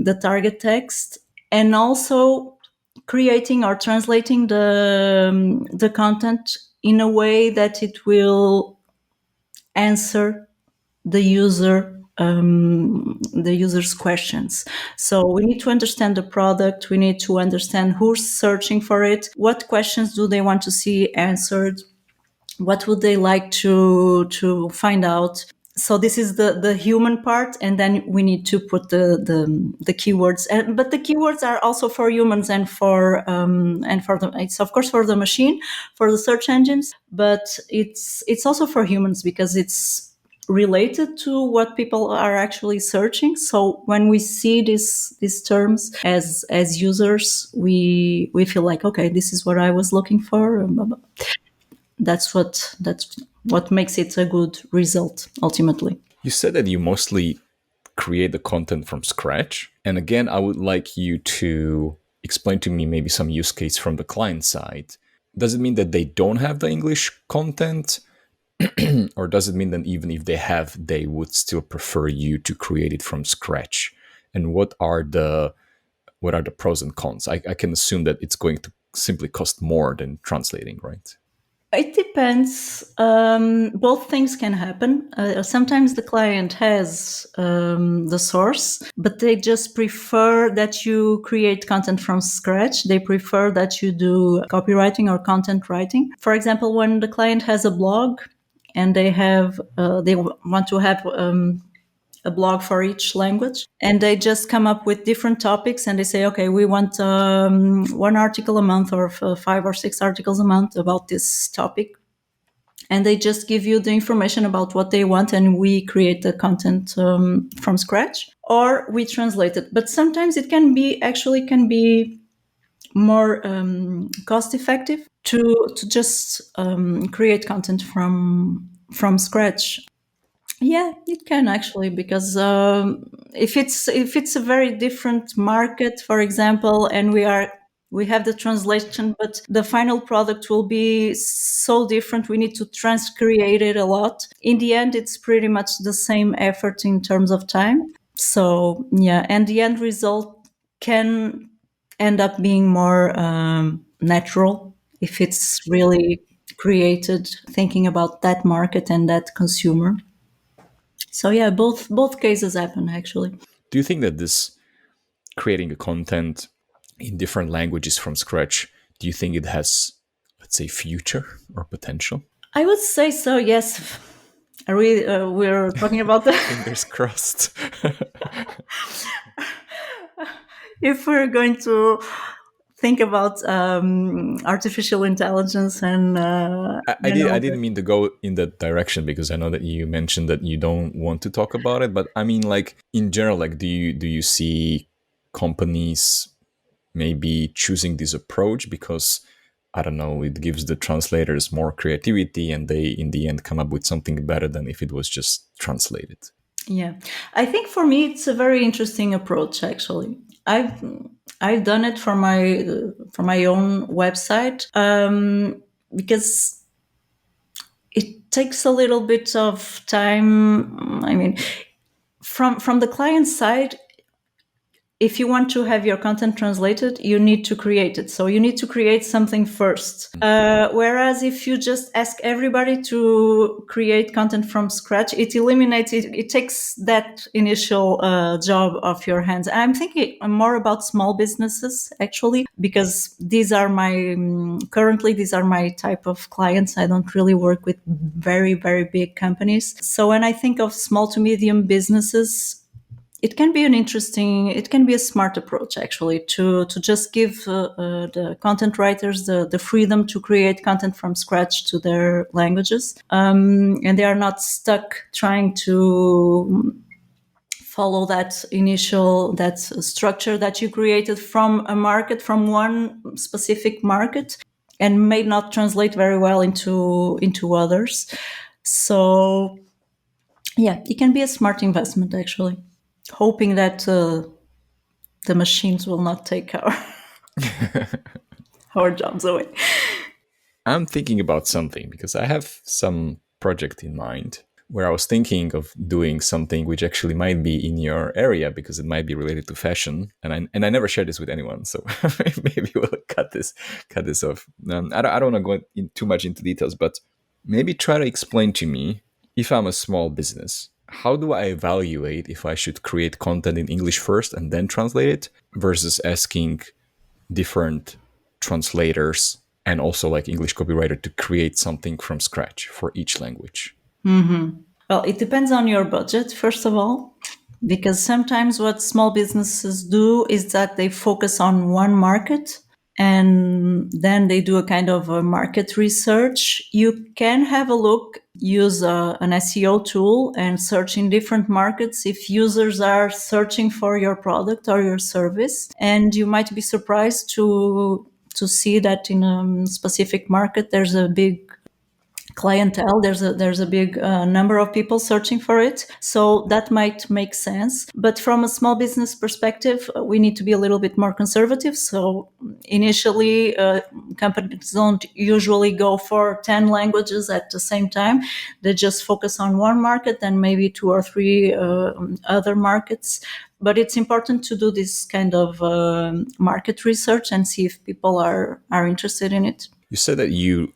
the target text, and also creating or translating the content in a way that it will answer the user's questions. So we need to understand the product. We need to understand who's searching for it. What questions do they want to see answered? What would they like to find out? So this is the human part, and then we need to put the keywords. But the keywords are also for humans and for the, it's of course for the machine, for the search engines, but it's also for humans because it's related to what people are actually searching. So when we see these terms as users, we feel like, okay, this is what I was looking for. That's what makes it a good result ultimately. You said that you mostly create the content from scratch. And again, I would like you to explain to me maybe some use case from the client side. Does it mean that they don't have the English content? Or does it mean that even if they have, they would still prefer you to create it from scratch? And what are the pros and cons? I can assume that it's going to simply cost more than translating, right? It depends. Both things can happen. Sometimes the client has the source, but they just prefer that you create content from scratch. They prefer that you do copywriting or content writing. For example, when the client has a blog and they want to have a blog for each language, and they just come up with different topics, and they say, okay, we want one article a month or 5 or 6 articles a month about this topic, and they just give you the information about what they want, and we create the content from scratch, or we translate it. But sometimes it can be more cost effective to just create content from scratch. Yeah, it can actually, because if it's a very different market, for example, and we have the translation, but the final product will be so different. We need to transcreate it a lot. In the end, it's pretty much the same effort in terms of time. So yeah, and the end result can end up being more natural if it's really created thinking about that market and that consumer. So yeah, both cases happen actually. Do you think that this creating a content in different languages from scratch, do you think it has, let's say, future or potential? I would say so. Yes. Are we? We're talking about the Fingers crossed. if we're going to think about artificial intelligence and I didn't mean to go in that direction because I know that you mentioned that you don't want to talk about it, but I mean, like in general, like do you see companies maybe choosing this approach because I don't know, it gives the translators more creativity and they in the end come up with something better than if it was just translated. Yeah, I think for me it's a very interesting approach. Actually, I've done it for my own website because it takes a little bit of time. I mean, from the client side, if you want to have your content translated, you need to create it. So you need to create something first. Whereas if you just ask everybody to create content from scratch, it eliminates it. It takes that initial job off your hands. I'm thinking more about small businesses actually, because currently these are my type of clients. I don't really work with very, very big companies. So when I think of small to medium businesses, it can be a smart approach actually to just give the content writers the freedom to create content from scratch to their languages, and they are not stuck trying to follow that structure that you created from from one specific market, and may not translate very well into others. So yeah, it can be a smart investment actually, hoping that the machines will not take our jobs away. I'm thinking about something because I have some project in mind. where I was thinking of doing something which actually might be in your area because it might be related to fashion, and I never shared this with anyone, so maybe we'll cut this off. I don't want to go too much into details, but maybe try to explain to me, if I'm a small business, how do I evaluate if I should create content in English first and then translate it versus asking different translators and also like English copywriter to create something from scratch for each language? Well, it depends on your budget, first of all, because sometimes what small businesses do is that they focus on one market and then they do a kind of a market research. You can have a look, use an SEO tool and search in different markets if users are searching for your product or your service. And you might be surprised to see that in a specific market there's a big clientele, there's a big number of people searching for it, so that might make sense. But from a small business perspective, we need to be a little bit more conservative. So initially, companies don't usually go for 10 languages at the same time. They just focus on one market and maybe two or three other markets. But it's important to do this kind of market research and see if people are interested in it. You said that you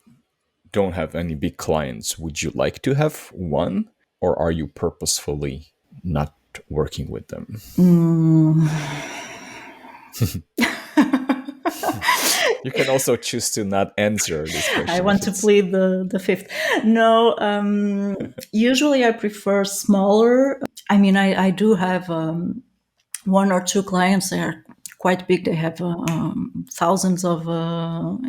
don't have any big clients. Would you like to have one, or are you purposefully not working with them? You can also choose to not answer this question. I want to plead the fifth. No, usually I prefer smaller. I mean, I do have one or two clients. They are quite big. They have thousands of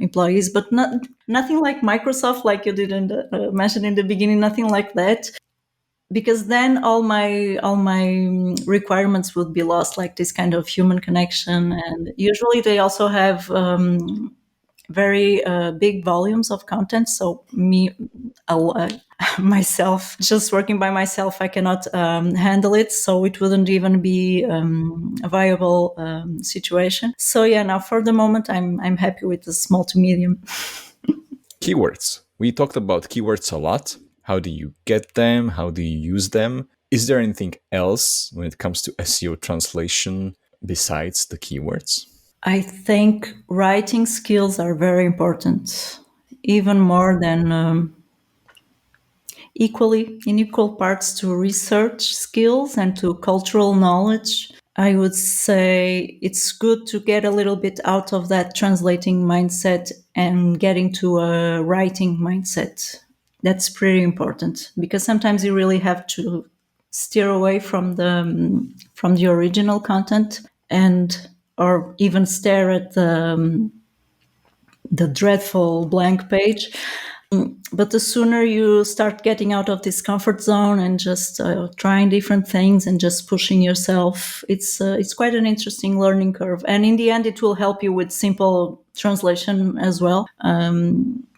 employees, but nothing like Microsoft, like you didn't mention in the beginning. Nothing like that, because then all my requirements would be lost, like this kind of human connection. And usually they also have very big volumes of content. So myself, just working by myself, I cannot handle it. So it wouldn't even be a viable situation. So yeah, now for the moment, I'm happy with the small to medium. Keywords. We talked about keywords a lot. How do you get them? How do you use them? Is there anything else when it comes to SEO translation besides the keywords? I think writing skills are very important, even more than in equal parts to research skills and to cultural knowledge. I would say it's good to get a little bit out of that translating mindset and get into a writing mindset. That's pretty important, because sometimes you really have to steer away from the original content, and or even stare at the dreadful blank page. But the sooner you start getting out of this comfort zone and just trying different things and just pushing yourself, it's quite an interesting learning curve. And in the end, it will help you with simple translation as well,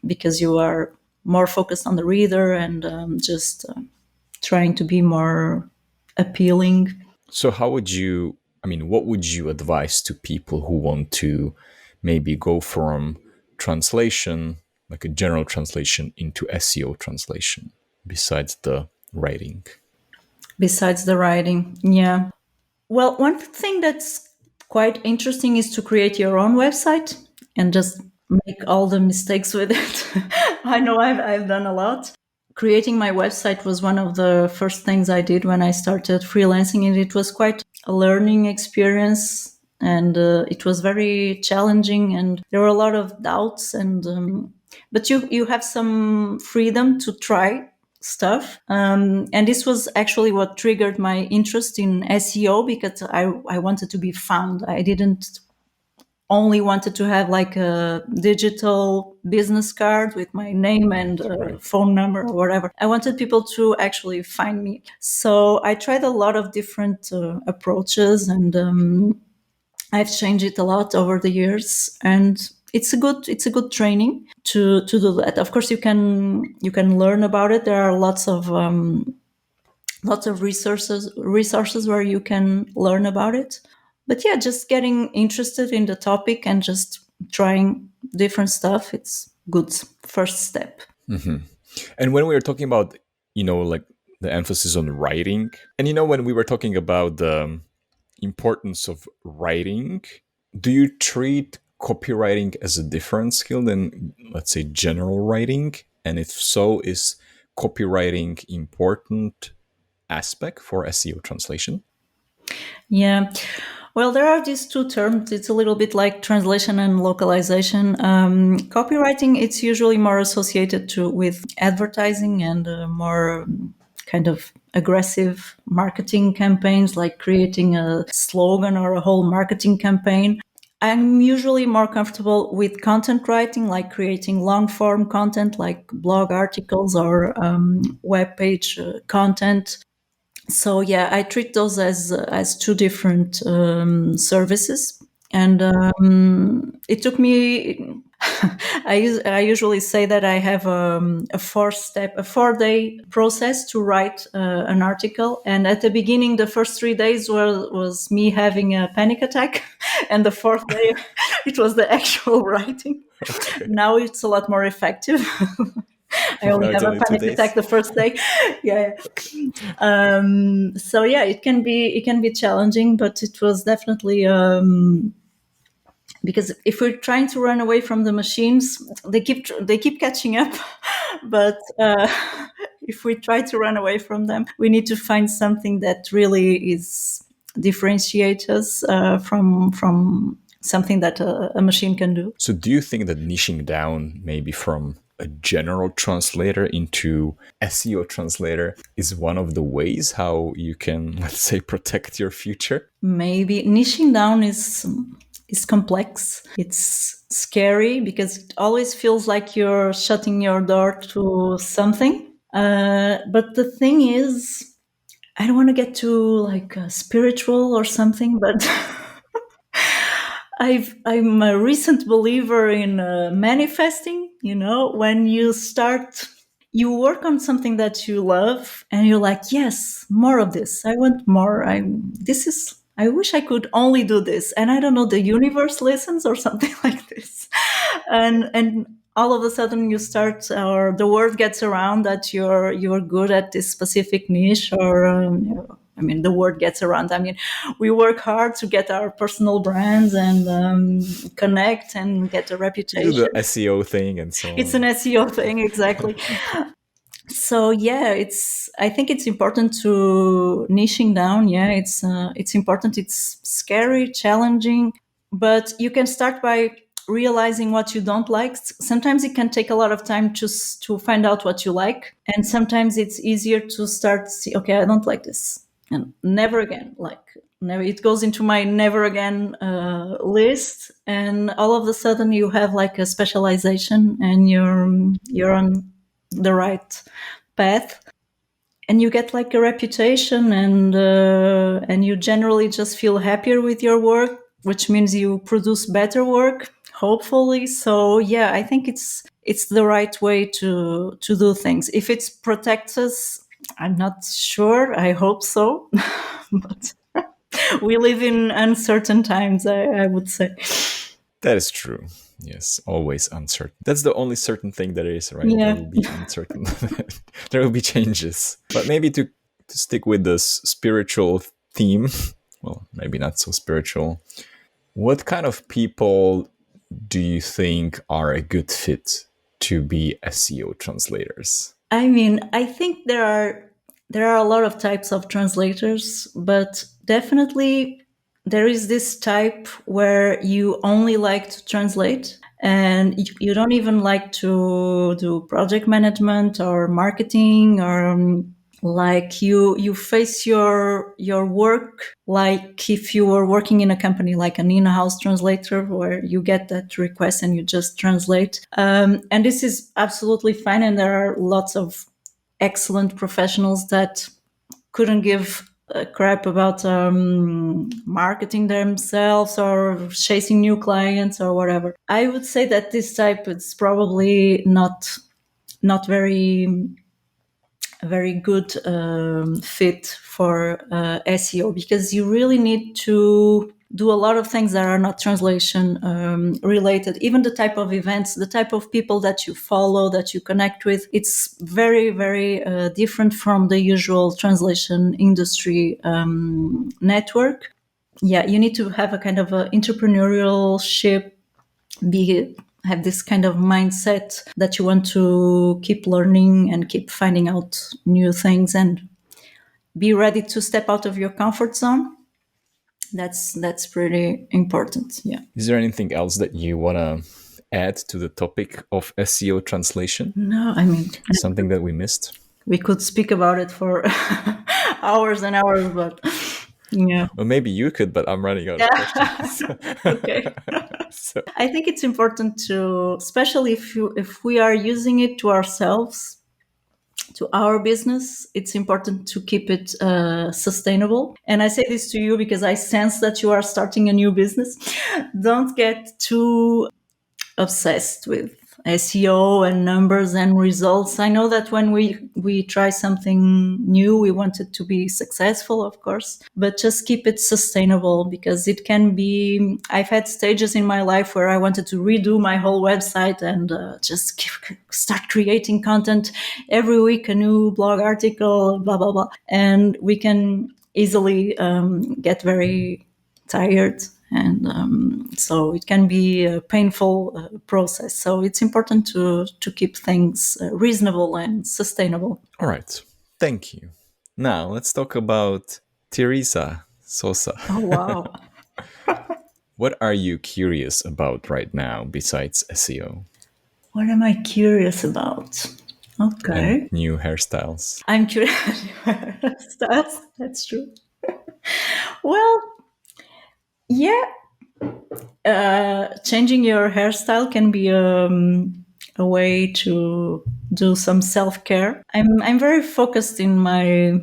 because you are more focused on the reader and just trying to be more appealing. So what would you advise to people who want to maybe go from translation, like a general translation, into SEO translation, besides the writing? Besides the writing, yeah. Well, one thing that's quite interesting is to create your own website and just make all the mistakes with it. I know I've done a lot. Creating my website was one of the first things I did when I started freelancing, and it was quite a learning experience. And it was very challenging, and there were a lot of doubts. And but you have some freedom to try stuff. And this was actually what triggered my interest in SEO, because I wanted to be found. I didn't only wanted to have like a digital business card with my name and phone number or whatever. I wanted people to actually find me. So I tried a lot of different approaches, and I've changed it a lot over the years. And it's a good training to do that. Of course, you can learn about it. There are lots of resources where you can learn about it. But yeah, just getting interested in the topic and just trying different stuff, it's good first step. And when we were talking about, like the emphasis on writing. And when we were talking about the importance of writing, do you treat copywriting as a different skill than, let's say, general writing? And if so, is copywriting important aspect for SEO translation? Yeah. Well, there are these two terms. It's a little bit like translation and localization. Copywriting, it's usually more associated with advertising and more kind of aggressive marketing campaigns, like creating a slogan or a whole marketing campaign. I'm usually more comfortable with content writing, like creating long form content, like blog articles or web page content. So yeah, I treat those as two different services, and it took me. I usually say that I have a 4-day process to write an article, and at the beginning, the first 3 days was me having a panic attack, and the fourth day, it was the actual writing. Okay. Now it's a lot more effective. I only Now it's have a only two panic attack days. the first day. Yeah. So yeah, it can be challenging, but it was definitely because if we're trying to run away from the machines, they keep catching up. But if we try to run away from them, we need to find something that really is differentiate us from something that a machine can do. So do you think that niching down maybe from a general translator into SEO translator is one of the ways how you can, let's say, protect your future? Maybe niching down is complex. It's scary because it always feels like you're shutting your door to something. But the thing is, I don't want to get too like spiritual or something, but I'm a recent believer in manifesting. When you work on something that you love and you're like, yes, more of this. I want more. I wish I could only do this. And I don't know, the universe listens or something like this. And all of a sudden you start, or the word gets around that you're good at this specific niche, or I mean, the word gets around. I mean, we work hard to get our personal brands and connect and get a You do the reputation. SEO thing and so It's an on. SEO thing, exactly. So yeah, I think it's important to niching down. Yeah, it's important. It's scary, challenging, but you can start by realizing what you don't like. Sometimes it can take a lot of time just to find out what you like, and sometimes it's easier to start see, okay, I don't like this, and never again. Like never, it goes into my never again list, and all of a sudden you have like a specialization, and you're on the right path, and you get like a reputation, and you generally just feel happier with your work, which means you produce better work, hopefully. So yeah, I think it's the right way to do things. If it protects us, I'm not sure. I hope so. But we live in uncertain times, I would say. That is true. Yes, always uncertain. That's the only certain thing that is, right? There Yeah. will be uncertain. There will be changes. But maybe to stick with this spiritual theme, well, maybe not so spiritual. What kind of people do you think are a good fit to be SEO translators? I mean, I think there are a lot of types of translators, but definitely there is this type where you only like to translate, and you don't even like to do project management or marketing, or like you face your work like if you were working in a company, like an in-house translator, where you get that request and you just translate. And this is absolutely fine, and there are lots of excellent professionals that couldn't give a crap about marketing themselves or chasing new clients or whatever. I would say that this type is probably not very good fit for SEO, because you really need to do a lot of things that are not translation related. Even the type of events, the type of people that you follow, that you connect with, it's very, very different from the usual translation industry network. Yeah, you need to have a kind of a entrepreneurship, have this kind of mindset that you want to keep learning and keep finding out new things and be ready to step out of your comfort zone. That's pretty important. Yeah. Is there anything else that you want to add to the topic of SEO translation? No, I mean, Something that we missed? we could speak about it for hours and hours, but yeah. Well, maybe you could, but I'm running out of Yeah. questions. Okay. So, I think it's important to, especially if we are using it to ourselves, to our business, it's important to keep it sustainable. And I say this to you because I sense that you are starting a new business. Don't get too obsessed with SEO and numbers and results. I know that when we try something new, we want it to be successful, of course, but just keep it sustainable, because it can be. I've had stages in my life where I wanted to redo my whole website and start creating content every week, a new blog article, blah blah blah, and we can easily get very tired, and so it can be a painful process. So it's important to keep things reasonable and sustainable. all right. Thank you. Now, let's talk about Teresa Sousa. Oh wow. What are you curious about right now besides SEO What am I curious about? and Okay, new hairstyles? I'm curious. That's true. Well, yeah, changing your hairstyle can be a way to do some self-care. I'm very focused in my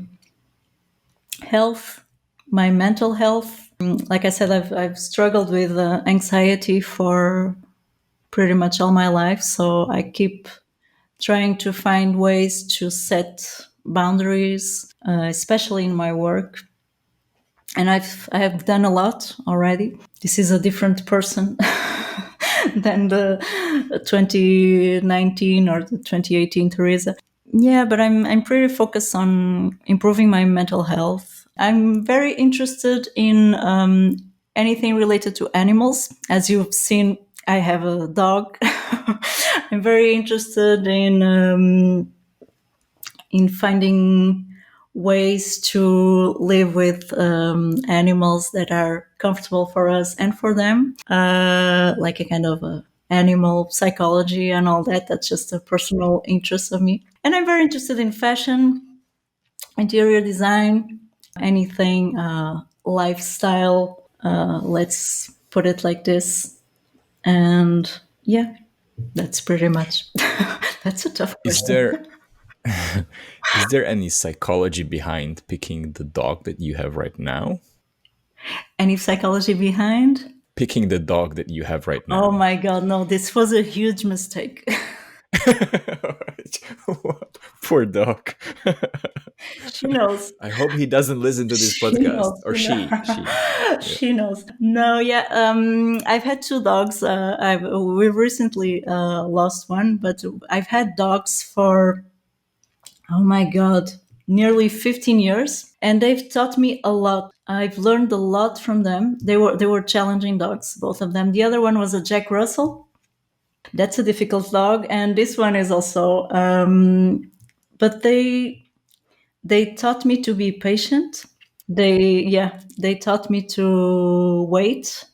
health, my mental health. Like I said, I've struggled with anxiety for pretty much all my life, so I keep trying to find ways to set boundaries, especially in my work. And I have done a lot already. This is a different person than the 2019 or the 2018 Teresa. Yeah, but I'm pretty focused on improving my mental health. I'm very interested in anything related to animals. As you've seen, I have a dog. I'm very interested in finding ways to live with animals that are comfortable for us and for them, like a kind of animal psychology and all that. That's just a personal interest of me. And I'm very interested in fashion, interior design, anything lifestyle. Let's put it like this. And yeah, that's pretty much. That's a tough Is question. there is there any psychology behind picking the dog that you have right now? Any psychology behind? Picking the dog that you have right Oh now. my God, no, this was a huge mistake. Poor dog. She knows. I hope he doesn't listen to this She podcast. knows. Or she. She. Yeah. She knows. No, yeah. I've had two dogs. We recently lost one, but I've had dogs for, oh my God, nearly 15 years, and they've taught me a lot. I've learned a lot from them. They were challenging dogs, both of them. The other one was a Jack Russell. That's a difficult dog, and this one is also. But they taught me to be patient. They taught me to wait,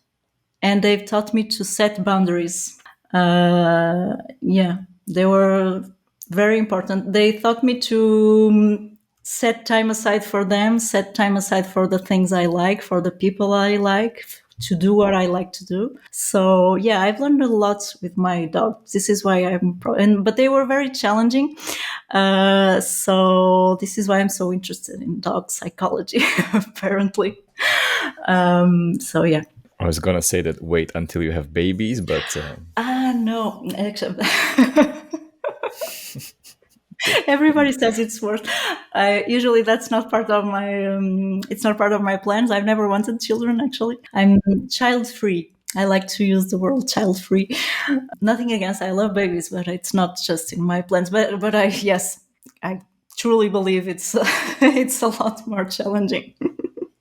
and they've taught me to set boundaries. Yeah, they were very important. They taught me to set time aside for them, set time aside for the things I like, for the people I like, to do what I like to do. So yeah, I've learned a lot with my dog. This is why but they were very challenging. So this is why I'm so interested in dog psychology, apparently. So yeah. I was gonna say that wait until you have babies, but No, actually, Everybody says it's worth. Usually that's not part of my. It's not part of my plans. I've never wanted children. Actually, I'm child free. I like to use the word child free. Nothing against. I love babies, but it's not just in my plans. But I yes, I truly believe it's it's a lot more challenging.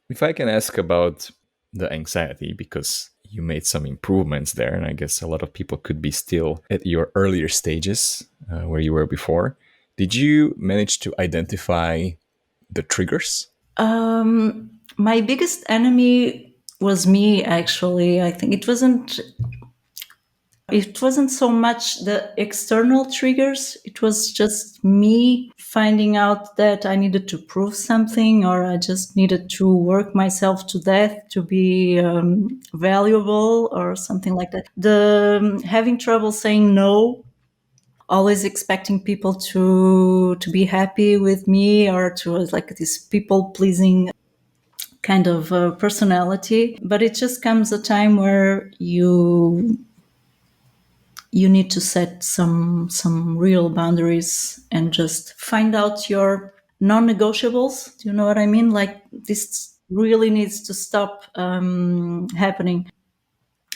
If I can ask about the anxiety, because you made some improvements there, and I guess a lot of people could be still at your earlier stages where you were before. Did you manage to identify the triggers? My biggest enemy was me. Actually, I think it wasn't so much the external triggers. It was just me finding out that I needed to prove something, or I just needed to work myself to death to be valuable or something like that. The having trouble saying no, always expecting people to be happy with me, or to like this people pleasing kind of personality. But it just comes a time where you need to set some real boundaries and just find out your non-negotiables. Do you know what I mean? Like, this really needs to stop happening.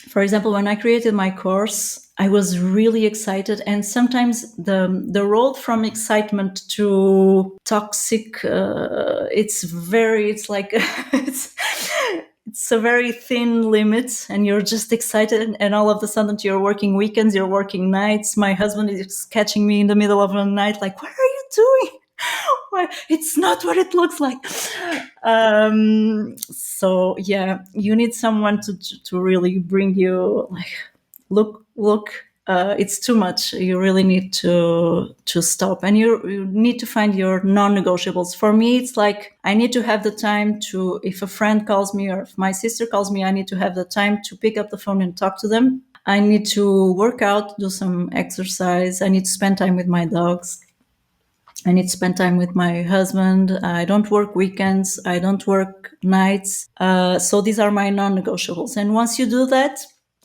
For example, when I created my course, I was really excited, and sometimes the road from excitement to toxic, it's like it's a very thin limit, and you're just excited, and all of a sudden you're working weekends, you're working nights. My husband is catching me in the middle of the night, like, what are you doing? Why? It's not what it looks like. So yeah, you need someone to really bring you, like, look, it's too much. You really need to stop, and you need to find your non-negotiables. For me, it's like I need to have the time to, if a friend calls me or if my sister calls me, I need to have the time to pick up the phone and talk to them. I need to work out, do some exercise. I need to spend time with my dogs. I need to spend time with my husband. I don't work weekends. I don't work nights. So these are my non-negotiables. And once you do that,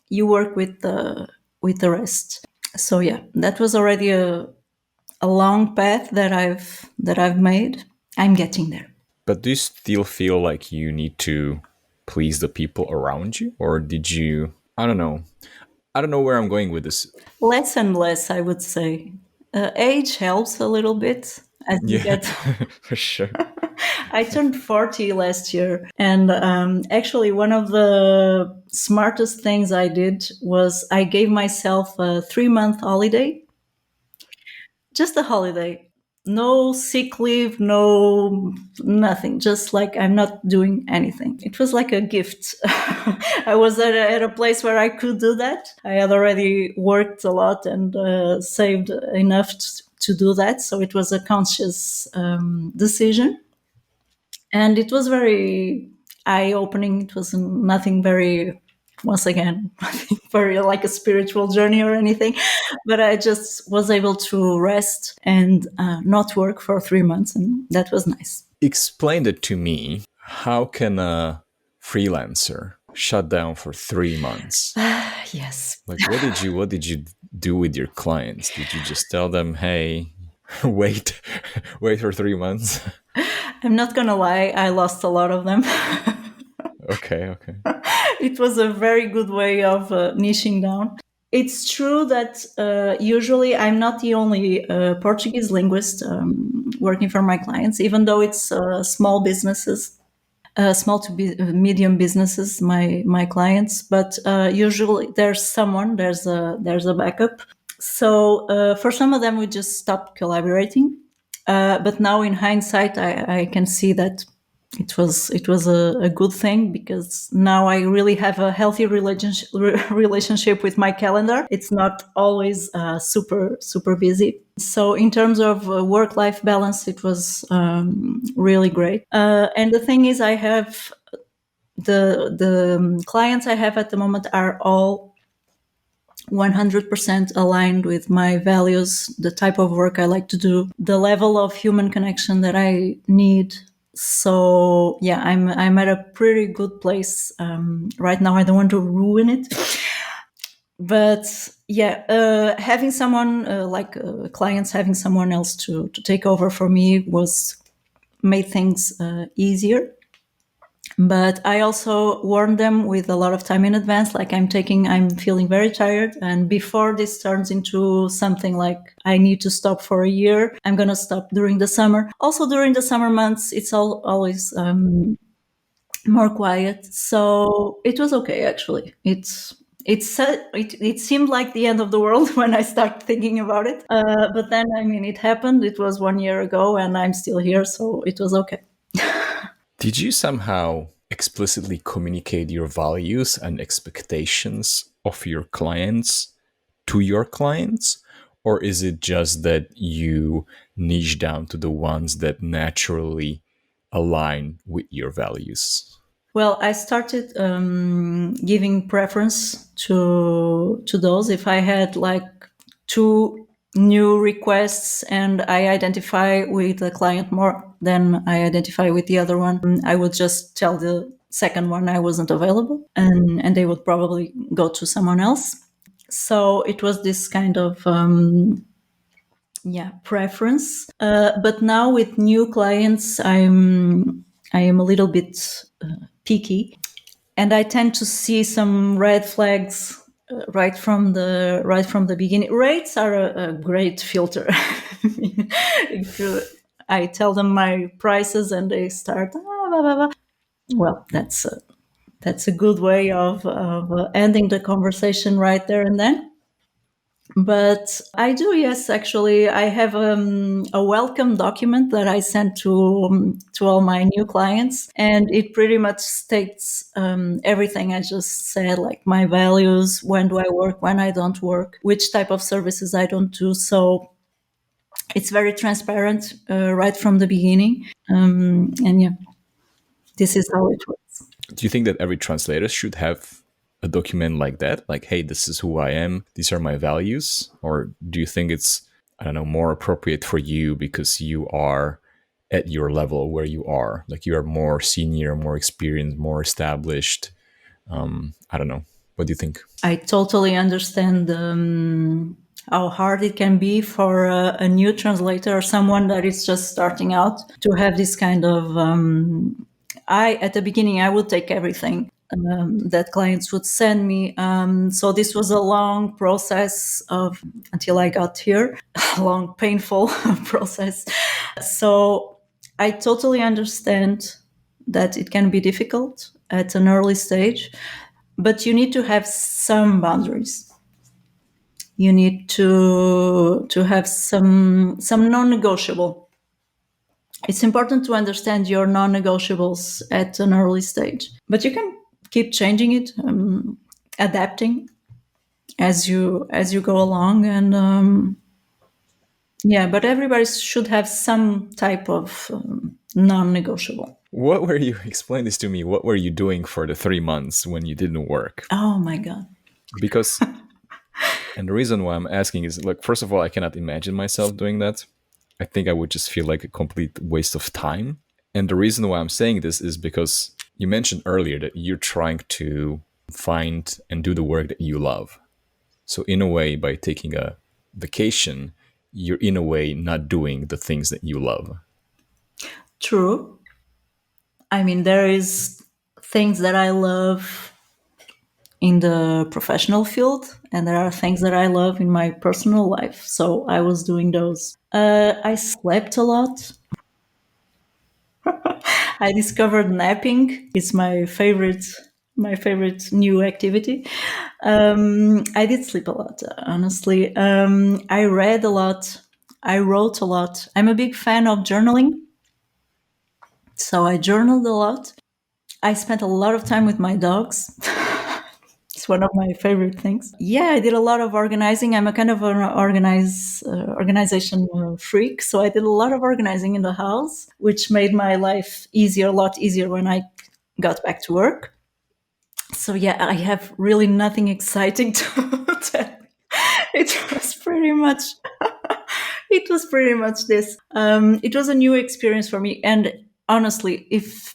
you work with the rest. So yeah, that was already a long path that I've made. I'm getting there. But do you still feel like you need to please the people around you? Or did you, I don't know. I don't know where I'm going with this. Less and less, I would say. Age helps a little bit as you Yeah, get. for sure. I turned 40 last year. And actually, one of the smartest things I did was I gave myself a 3-month holiday, just a holiday. No sick leave, no nothing. Just like, I'm not doing anything. It was like a gift. I was at a place where I could do that. I had already worked a lot and saved enough to do that. So it was a conscious decision. And it was very eye-opening. It was nothing very, once again, nothing very like a spiritual journey or anything, but I just was able to rest and not work for 3 months, and that was nice. Explain it to me. How can a freelancer shut down for 3 months? Yes. Like, what did you do with your clients? Did you just tell them, hey, wait, wait for 3 months? I'm not gonna lie, I lost a lot of them. Okay, okay. It was a very good way of niching down. It's true that usually I'm not the only Portuguese linguist working for my clients, even though it's small businesses, small to medium businesses, my clients. But usually there's a backup. So for some of them, we just stopped collaborating. But now, in hindsight, I can see that it was a good thing, because now I really have a healthy relationship with my calendar. It's not always super busy. So in terms of work-life balance, it was really great. And the thing is, I have the clients I have at the moment are all 100% aligned with my values, the type of work I like to do, the level of human connection that I need. So yeah, I'm at a pretty good place right now. I don't want to ruin it, but having someone clients having someone else to take over for me was made things easier. But I also warned them with a lot of time in advance, like I'm feeling very tired. And before this turns into something like I need to stop for a year, I'm going to stop during the summer. Also during the summer months, it's always more quiet. So it was okay, actually. It seemed like the end of the world when I started thinking about it. But then, I mean, it happened. It was 1 year ago and I'm still here. So it was okay. Did you somehow explicitly communicate your values and expectations of your clients to your clients? Or is it just that you niche down to the ones that naturally align with your values? Well, I started giving preference to those. If I had like two new requests and I identify with the client more than I identify with the other one, I would just tell the second one I wasn't available, and they would probably go to someone else. So it was this kind of preference. But now with new clients, I am a little bit picky, and I tend to see some red flags right from the beginning. Rates are a great filter. If I tell them my prices and they start, blah, blah, blah. Well, that's a good way of ending the conversation right there and then. But I do, yes. Actually, I have a welcome document that I sent to all my new clients, and it pretty much states everything I just said, like my values, when do I work, when I don't work, which type of services I don't do. So it's very transparent right from the beginning, and yeah, this is how it works. Do you think that every translator should have a document like that? Like, hey, this is who I am, these are my values? Or do you think it's, I don't know, more appropriate for you because you are at your level where you are? Like you are more senior, more experienced, more established. I don't know. What do you think? I totally understand how hard it can be for a new translator or someone that is just starting out to have this kind of. At the beginning, I would take everything that clients would send me. So this was a long process of until I got here, a long, painful process. So I totally understand that it can be difficult at an early stage, but you need to have some boundaries. You need to have some non-negotiable. It's important to understand your non-negotiables at an early stage, but you can keep changing it, adapting as you go along, and but everybody should have some type of non-negotiable. What were you, explain this to me, what were you doing for the 3 months when you didn't work? Oh my God. Because, and the reason why I'm asking is, like, first of all, I cannot imagine myself doing that. I think I would just feel like a complete waste of time. And the reason why I'm saying this is because you mentioned earlier that you're trying to find and do the work that you love. So in a way, by taking a vacation, you're in a way not doing the things that you love. True. I mean, there is things that I love in the professional field, and there are things that I love in my personal life. So I was doing those. I slept a lot. I discovered napping. It's my favorite new activity. I did sleep a lot, honestly. I read a lot. I wrote a lot. I'm a big fan of journaling. So I journaled a lot. I spent a lot of time with my dogs. It's one of my favorite things. Yeah, I did a lot of organizing. I'm a kind of an organization freak. So I did a lot of organizing in the house, which made my life easier, a lot easier when I got back to work. So yeah, I have really nothing exciting to tell. It was pretty much it was pretty much this. It was a new experience for me, and honestly, if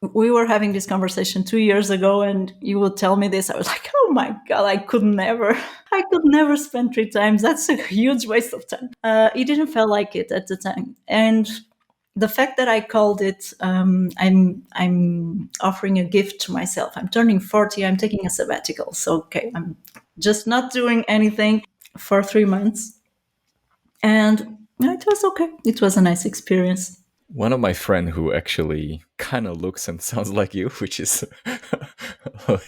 we were having this conversation 2 years ago, and you would tell me this, I was like, oh my God, I could never spend 3 times. That's a huge waste of time. It didn't feel like it at the time. And the fact that I called it, I'm offering a gift to myself. I'm turning 40. I'm taking a sabbatical. So, okay, I'm just not doing anything for 3 months. And it was okay. It was a nice experience. One of my friend who actually kind of looks and sounds like you, which is a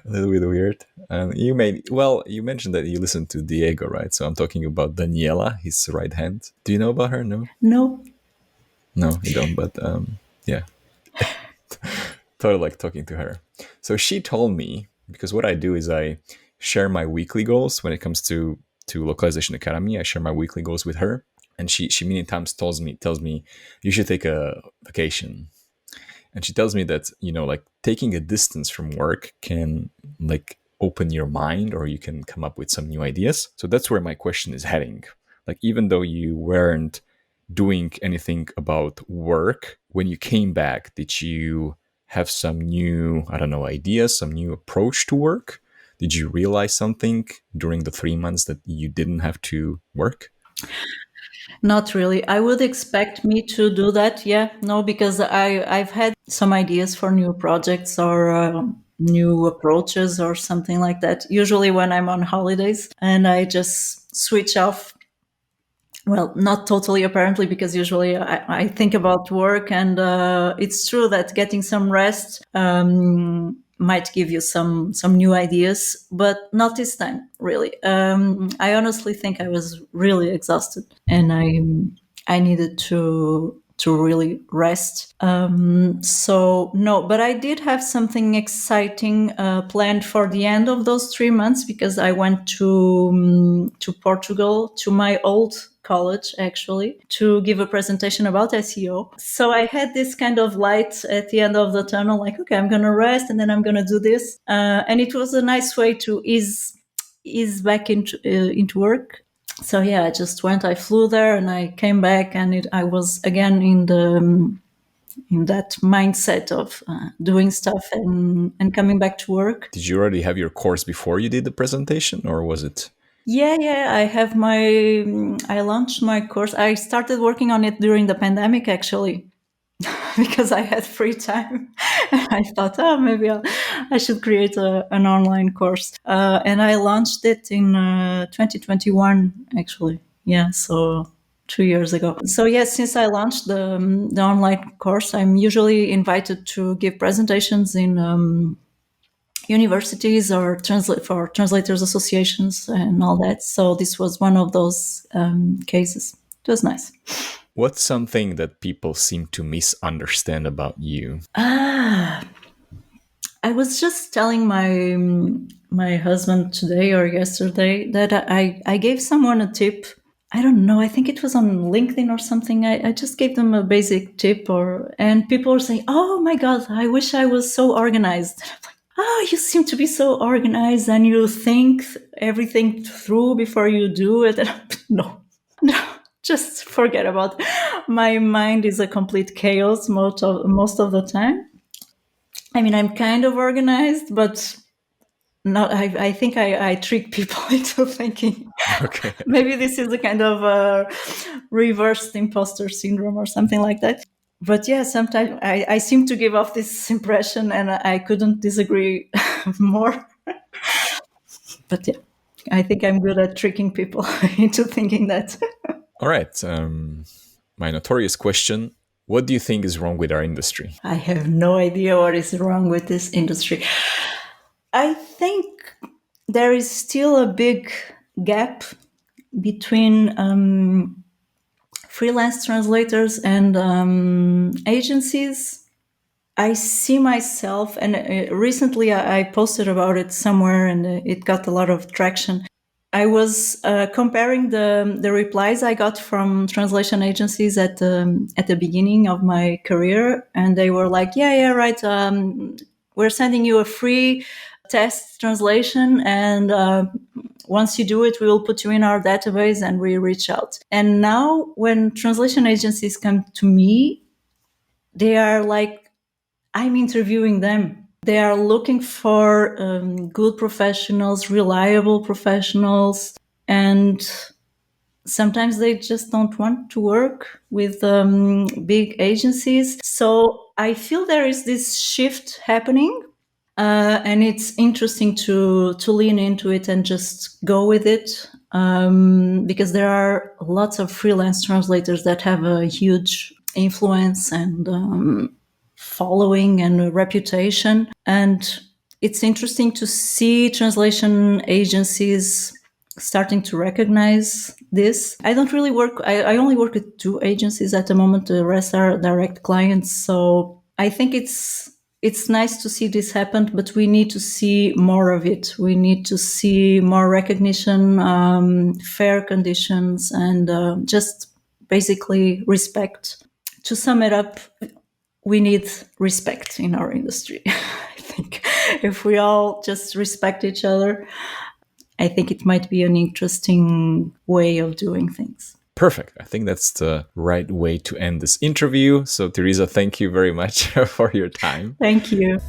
little bit weird. You mentioned that you listened to Diego, right? So I'm talking about Daniela, his right hand. Do you know about her? No, No. no, you don't. But yeah, totally like talking to her. So she told me, because what I do is I share my weekly goals when it comes to Localization Academy. I share my weekly goals with her, and she many times tells me you should take a vacation. And she tells me that, like taking a distance from work can like open your mind, or you can come up with some new ideas. So that's where my question is heading. Like, even though you weren't doing anything about work, when you came back, did you have some new, I don't know, ideas, some new approach to work? Did you realize something during the 3 months that you didn't have to work? Not really. I would expect me to do that. Yeah, no, because I've had some ideas for new projects or new approaches or something like that. Usually when I'm on holidays and I just switch off. Well, not totally, apparently, because usually I think about work, and it's true that getting some rest might give you some new ideas, but not this time, really. I honestly think I was really exhausted, and I needed to really rest. So no, but I did have something exciting planned for the end of those 3 months, because I went to Portugal, to my old college, actually, to give a presentation about SEO. So I had this kind of light at the end of the tunnel, like, okay, I'm going to rest and then I'm going to do this. And it was a nice way to ease back into work. So yeah, I just went. I flew there and I came back, and I was again in that mindset of doing stuff and coming back to work. Did you already have your course before you did the presentation, or was it? Yeah, I have I launched my course. I started working on it during the pandemic, actually, because I had free time. I thought, oh, maybe I should create an online course. And I launched it in 2021, actually. Yeah, so 2 years ago. So yes, since I launched the online course, I'm usually invited to give presentations in universities or for translators associations and all that. So this was one of those cases. It was nice. What's something that people seem to misunderstand about you? I was just telling my husband today or yesterday that I gave someone a tip. I don't know. I think it was on LinkedIn or something. I just gave them a basic tip, and people were saying, "Oh my God, I wish I was so organized." And I'm like, "Oh, you seem to be so organized, and you think everything through before you do it." And no, no, just forget about it. My mind is a complete chaos most of the time. I mean, I'm kind of organized, but not. I think I trick people into thinking Okay. maybe this is a kind of reversed imposter syndrome or something like that. But yeah, sometimes I seem to give off this impression, and I couldn't disagree more. But yeah, I think I'm good at tricking people into thinking that. All right. My notorious question: what do you think is wrong with our industry? I have no idea what is wrong with this industry. I think there is still a big gap between freelance translators and agencies. I see myself, and recently I posted about it somewhere, and it got a lot of traction. I was comparing the replies I got from translation agencies at the beginning of my career, and they were like, "Yeah, right. We're sending you a free test translation, and once you do it, we will put you in our database, and we reach out." And now, when translation agencies come to me, they are like, I'm interviewing them. They are looking for good professionals, reliable professionals, and sometimes they just don't want to work with big agencies. So I feel there is this shift happening, and it's interesting to lean into it and just go with it, because there are lots of freelance translators that have a huge influence and following and a reputation. And it's interesting to see translation agencies starting to recognize this. I don't really work, I only work with 2 agencies at the moment. The rest are direct clients. So I think it's nice to see this happen, but we need to see more of it. We need to see more recognition, fair conditions, and just basically respect. To sum it up, we need respect in our industry. I think if we all just respect each other, I think it might be an interesting way of doing things. Perfect. I think that's the right way to end this interview. So, Teresa, thank you very much for your time. Thank you.